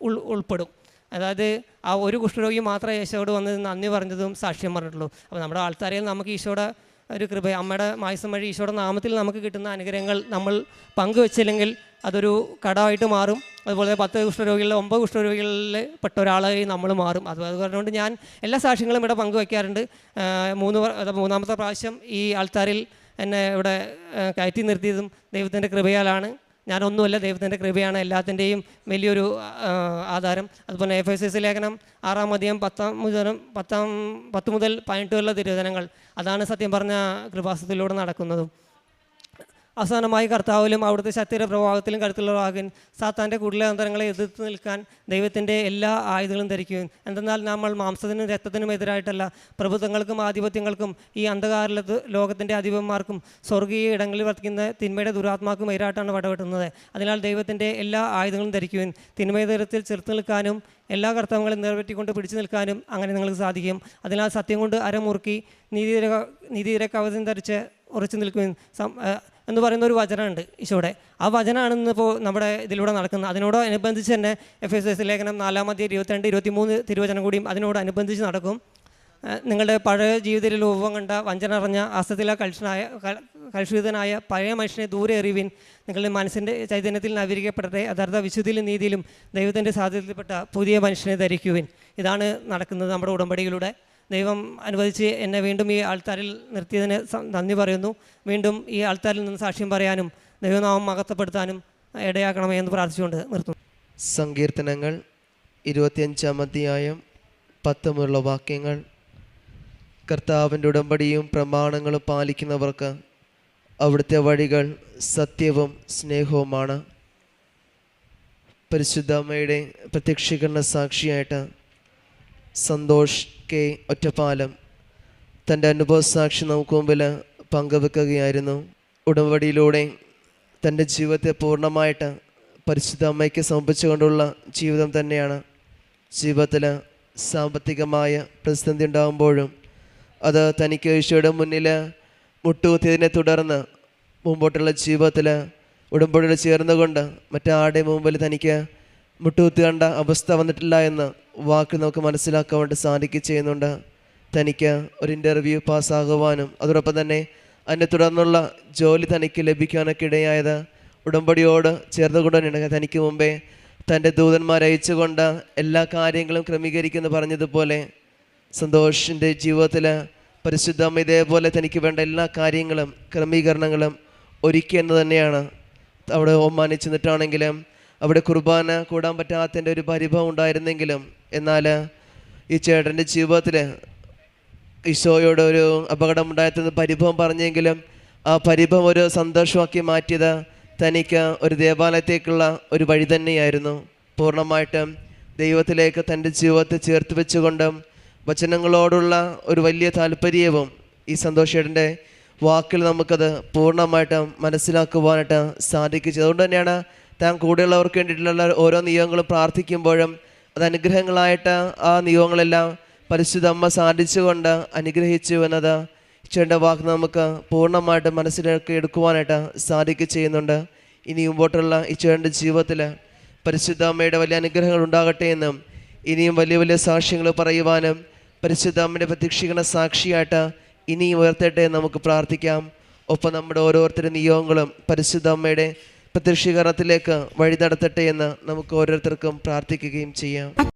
ഉൾപ്പെടും. അതായത് ആ ഒരു കുഷ്ഠരോഗി മാത്രമേ ഈശോയോട് വന്ന് നന്ദി പറഞ്ഞതും സാക്ഷ്യം പറഞ്ഞിട്ടുള്ളൂ. അപ്പോൾ നമ്മുടെ ആൾക്കാരെയും നമുക്ക് ഈശോയുടെ ഒരു കൃപ, അമ്മയുടെ മായസം വഴി ഈശോയുടെ നാമത്തിൽ നമുക്ക് കിട്ടുന്ന അനുഗ്രഹങ്ങൾ നമ്മൾ പങ്കുവെച്ചില്ലെങ്കിൽ അതൊരു കടമായിട്ട് മാറും. അതുപോലെ 10 കുഷ്ഠരോഗികളിൽ 9 കുഷ്ഠരോഗികളിൽ പെട്ട ഒരാളായി നമ്മൾ മാറും. അതുകൊണ്ട് ഞാൻ എല്ലാ സാക്ഷ്യങ്ങളും ഇവിടെ പങ്കുവയ്ക്കാറുണ്ട്. മൂന്നാമത്തെ പ്രാവശ്യം ഈ ആൾത്താരിൽ എന്നെ ഇവിടെ കയറ്റി നിർത്തിയതും ദൈവത്തിൻ്റെ കൃപയാലാണ്. ഞാനൊന്നുമല്ല, ദൈവത്തിൻ്റെ കൃപയാണ് എല്ലാത്തിൻ്റെയും വലിയൊരു ആധാരം. അതുപോലെ എഫേസ്യസ് ലേഖനം 6-ാം അധ്യായം 10 മുതൽ 18 വരെയുള്ള തിരുവചനങ്ങൾ, അതാണ് സത്യം പറഞ്ഞ കൃപാസനത്തിലൂടെ നടക്കുന്നതും. അവസാനമായി കർത്താവിലും അവിടുത്തെ ശക്തിയുടെ പ്രഭാവത്തിലും കരുത്തുള്ളവരാകാൻ സാത്താൻ്റെ കുടിലതന്ത്രങ്ങളെ എതിർത്ത് നിൽക്കാൻ ദൈവത്തിൻ്റെ എല്ലാ ആയുധങ്ങളും ധരിക്കുകയും, എന്തെന്നാൽ നമ്മൾ മാംസത്തിനും രക്തത്തിനും എതിരായിട്ടല്ല, പ്രഭുത്വങ്ങൾക്കും ആധിപത്യങ്ങൾക്കും ഈ അന്ധകാര ലോകത്തിൻ്റെ അധിപന്മാർക്കും സ്വർഗീയ ഇടങ്ങളിൽ വർത്തിക്കുന്ന തിന്മയുടെ ദുരാത്മാക്കും എതിരായിട്ടാണ് വടവെട്ടുന്നത്. അതിനാൽ ദൈവത്തിൻ്റെ എല്ലാ ആയുധങ്ങളും ധരിക്കുകയും തിന്മേതരത്തിൽ ചെറുത്ത് നിൽക്കാനും എല്ലാ കർത്തവങ്ങളും നിറവേറ്റിക്കൊണ്ട് പിടിച്ചു നിൽക്കാനും അങ്ങനെ നിങ്ങൾക്ക് സാധിക്കും. അതിനാൽ സത്യം കൊണ്ട് അരമുറുക്കി നീതിയുടെ കവചം ധരിച്ച് ഉറച്ചു നിൽക്കുകയും എന്ന് പറയുന്ന ഒരു വചനമുണ്ട് ഈശോയുടെ. ആ വചനമാണ് ഇന്നിപ്പോൾ നമ്മുടെ ഇതിലൂടെ നടക്കുന്നത്. അതിനോടനുബന്ധിച്ച് തന്നെ എഫേസ്യസ് ലേഖനം 4-ാം അധ്യായം 22-23 തിരുവചനം കൂടിയും അതിനോടനുബന്ധിച്ച് നടക്കും. നിങ്ങളുടെ പഴയ ജീവിതത്തിൽ രൂപം കണ്ട വഞ്ചന അറിഞ്ഞ അസത്തില കലുഷിതനായ പഴയ മനുഷ്യനെ ദൂരെ എറിയുവിൻ. നിങ്ങളുടെ മനസ്സിൻ്റെ ചൈതന്യത്തിൽ നവീകരിക്കപ്പെടട്ടെ, യഥാർത്ഥ വിശുദ്ധിയിലും നീതിയിലും ദൈവത്തിൻ്റെ സാധ്യതയിൽപ്പെട്ട പുതിയ മനുഷ്യനെ ധരിക്കുവിൻ. ഇതാണ് നടക്കുന്നത് നമ്മുടെ ഉടമ്പടിയിലൂടെ. ദൈവം അനുവദിച്ച് എന്നെ വീണ്ടും ഈ ആൾത്താരിൽ നിർത്തിയതിന് നന്ദി പറയുന്നു. വീണ്ടും ഈ ആൾത്താരിൽ നിന്ന് സാക്ഷ്യം പറയാനും ദൈവനാമം മഹത്വപ്പെടുത്താനും ഇടയാക്കണമേ എന്ന് പ്രാർത്ഥിച്ചുകൊണ്ട് നിർത്തുന്നു. സങ്കീർത്തനങ്ങൾ 25-ാം അധ്യായം 10 മുതലുള്ള വാക്യങ്ങൾ. കർത്താവിൻ്റെ ഉടമ്പടിയും പ്രമാണങ്ങളും പാലിക്കുന്നവർക്ക് അവിടുത്തെ വഴികൾ സത്യവും സ്നേഹവുമാണ്. പരിശുദ്ധ അമ്മയുടെ പ്രത്യക്ഷീകരണ സാക്ഷിയായിട്ട് സന്തോഷ് കെ ഒറ്റപ്പാലം തൻ്റെ അനുഭവ സാക്ഷി നമുക്ക് മുമ്പിൽ പങ്കുവെക്കുകയായിരുന്നു. ഉടമ്പടിയിലൂടെ തൻ്റെ ജീവിതത്തെ പൂർണ്ണമായിട്ട് പരിശുദ്ധ അമ്മയ്ക്ക് സമർപ്പിച്ചുകൊണ്ടുള്ള ജീവിതം തന്നെയാണ്. ജീവിതത്തിൽ സാമ്പത്തികമായ പ്രതിസന്ധി ഉണ്ടാകുമ്പോഴും അത് തനിക്ക് ഈശോയുടെ മുന്നിൽ മുട്ടുകുത്തിയതിനെ തുടർന്ന് മുമ്പോട്ടുള്ള ജീവിതത്തിൽ ഉടമ്പടിയോട് ചേർന്നുകൊണ്ട് മറ്റാരുടെ മുമ്പിൽ തനിക്ക് മുട്ടുകുത്തി കണ്ട അവസ്ഥ വന്നിട്ടില്ല എന്ന് വാക്ക് നമുക്ക് മനസ്സിലാക്കാൻ വേണ്ടി സാധിക്കുകയും ചെയ്യുന്നുണ്ട്. തനിക്ക് ഒരു ഇൻ്റർവ്യൂ പാസ്സാകുവാനും അതോടൊപ്പം തന്നെ അതിനെ തുടർന്നുള്ള ജോലി തനിക്ക് ലഭിക്കാനൊക്കെ ഇടയായത് ഉടമ്പടിയോട് ചേർന്നുകൊണ്ട് തന്നെയാണ്. തനിക്ക് മുമ്പേ തൻ്റെ ദൂതന്മാരെ അയച്ചുകൊണ്ട് എല്ലാ കാര്യങ്ങളും ക്രമീകരിക്കുമെന്ന് പറഞ്ഞതുപോലെ സന്തോഷിൻ്റെ ജീവിതത്തിൽ പരിശുദ്ധ അമ്മ ഇതേപോലെ തനിക്ക് വേണ്ട എല്ലാ കാര്യങ്ങളും ക്രമീകരണങ്ങളും ഒരുക്കിയെന്ന് തന്നെയാണ്. അവിടെ ഒമാനിച്ച് നിന്നിട്ടാണെങ്കിലും അവിടെ കുർബാന കൂടാൻ പറ്റാത്തതിൻ്റെ ഒരു പരിഭവം ഉണ്ടായിരുന്നെങ്കിലും, എന്നാൽ ഈ ചേട്ടൻ്റെ ജീവിതത്തിൽ ഈശോയോട് ഒരു അപകടം ഉണ്ടായെന്ന് പരിഭവം പറഞ്ഞെങ്കിലും ആ പരിഭവം ഒരു സന്തോഷമാക്കി മാറ്റിയത് തനിക്ക് ഒരു ദേവാലയത്തേക്കുള്ള ഒരു വഴി തന്നെയായിരുന്നു. പൂർണ്ണമായിട്ടും ദൈവത്തിലേക്ക് തൻ്റെ ജീവിതത്തെ ചേർത്ത് വെച്ചുകൊണ്ടും വചനങ്ങളോടുള്ള ഒരു വലിയ താല്പര്യവും ഈ സന്തോഷേട്ടൻ്റെ വാക്കിൽ നമുക്കത് പൂർണ്ണമായിട്ട് മനസ്സിലാക്കുവാനായിട്ട് സാധിക്കും. അതുകൊണ്ട് തന്നെയാണ് താൻ കൂടെയുള്ളവർക്ക് വേണ്ടിയിട്ടുള്ള ഓരോ നിയോഗങ്ങളും പ്രാർത്ഥിക്കുമ്പോഴും അത് അനുഗ്രഹങ്ങളായിട്ട് ആ നിയോഗങ്ങളെല്ലാം പരിശുദ്ധ അമ്മ സാധിച്ചുകൊണ്ട് അനുഗ്രഹിച്ചു എന്നത് ഈശോയുടെ വാക്ക് നമുക്ക് പൂർണ്ണമായിട്ട് മനസ്സിലാക്കി എടുക്കുവാനായിട്ട് സാധിക്കുക ചെയ്യുന്നുണ്ട്. ഇനി മുമ്പോട്ടുള്ള ഈശോയുടെ ജീവിതത്തിൽ പരിശുദ്ധ അമ്മയുടെ വലിയ അനുഗ്രഹങ്ങൾ ഉണ്ടാകട്ടെ എന്നും ഇനിയും വലിയ വലിയ സാക്ഷ്യങ്ങൾ പറയുവാനും പരിശുദ്ധ അമ്മയുടെ പ്രത്യക്ഷീകരണ സാക്ഷിയായിട്ട് ഇനിയും ഉയർത്തട്ടെ എന്ന് നമുക്ക് പ്രാർത്ഥിക്കാം. ഒപ്പം നമ്മുടെ ഓരോരുത്തരുടെ നിയോഗങ്ങളും പരിശുദ്ധ അമ്മയുടെ പ്രത്യക്ഷീകരണത്തിലേക്ക് വഴി നടത്തട്ടെ എന്ന് നമുക്ക് ഓരോരുത്തർക്കും പ്രാർത്ഥിക്കുകയും ചെയ്യാം.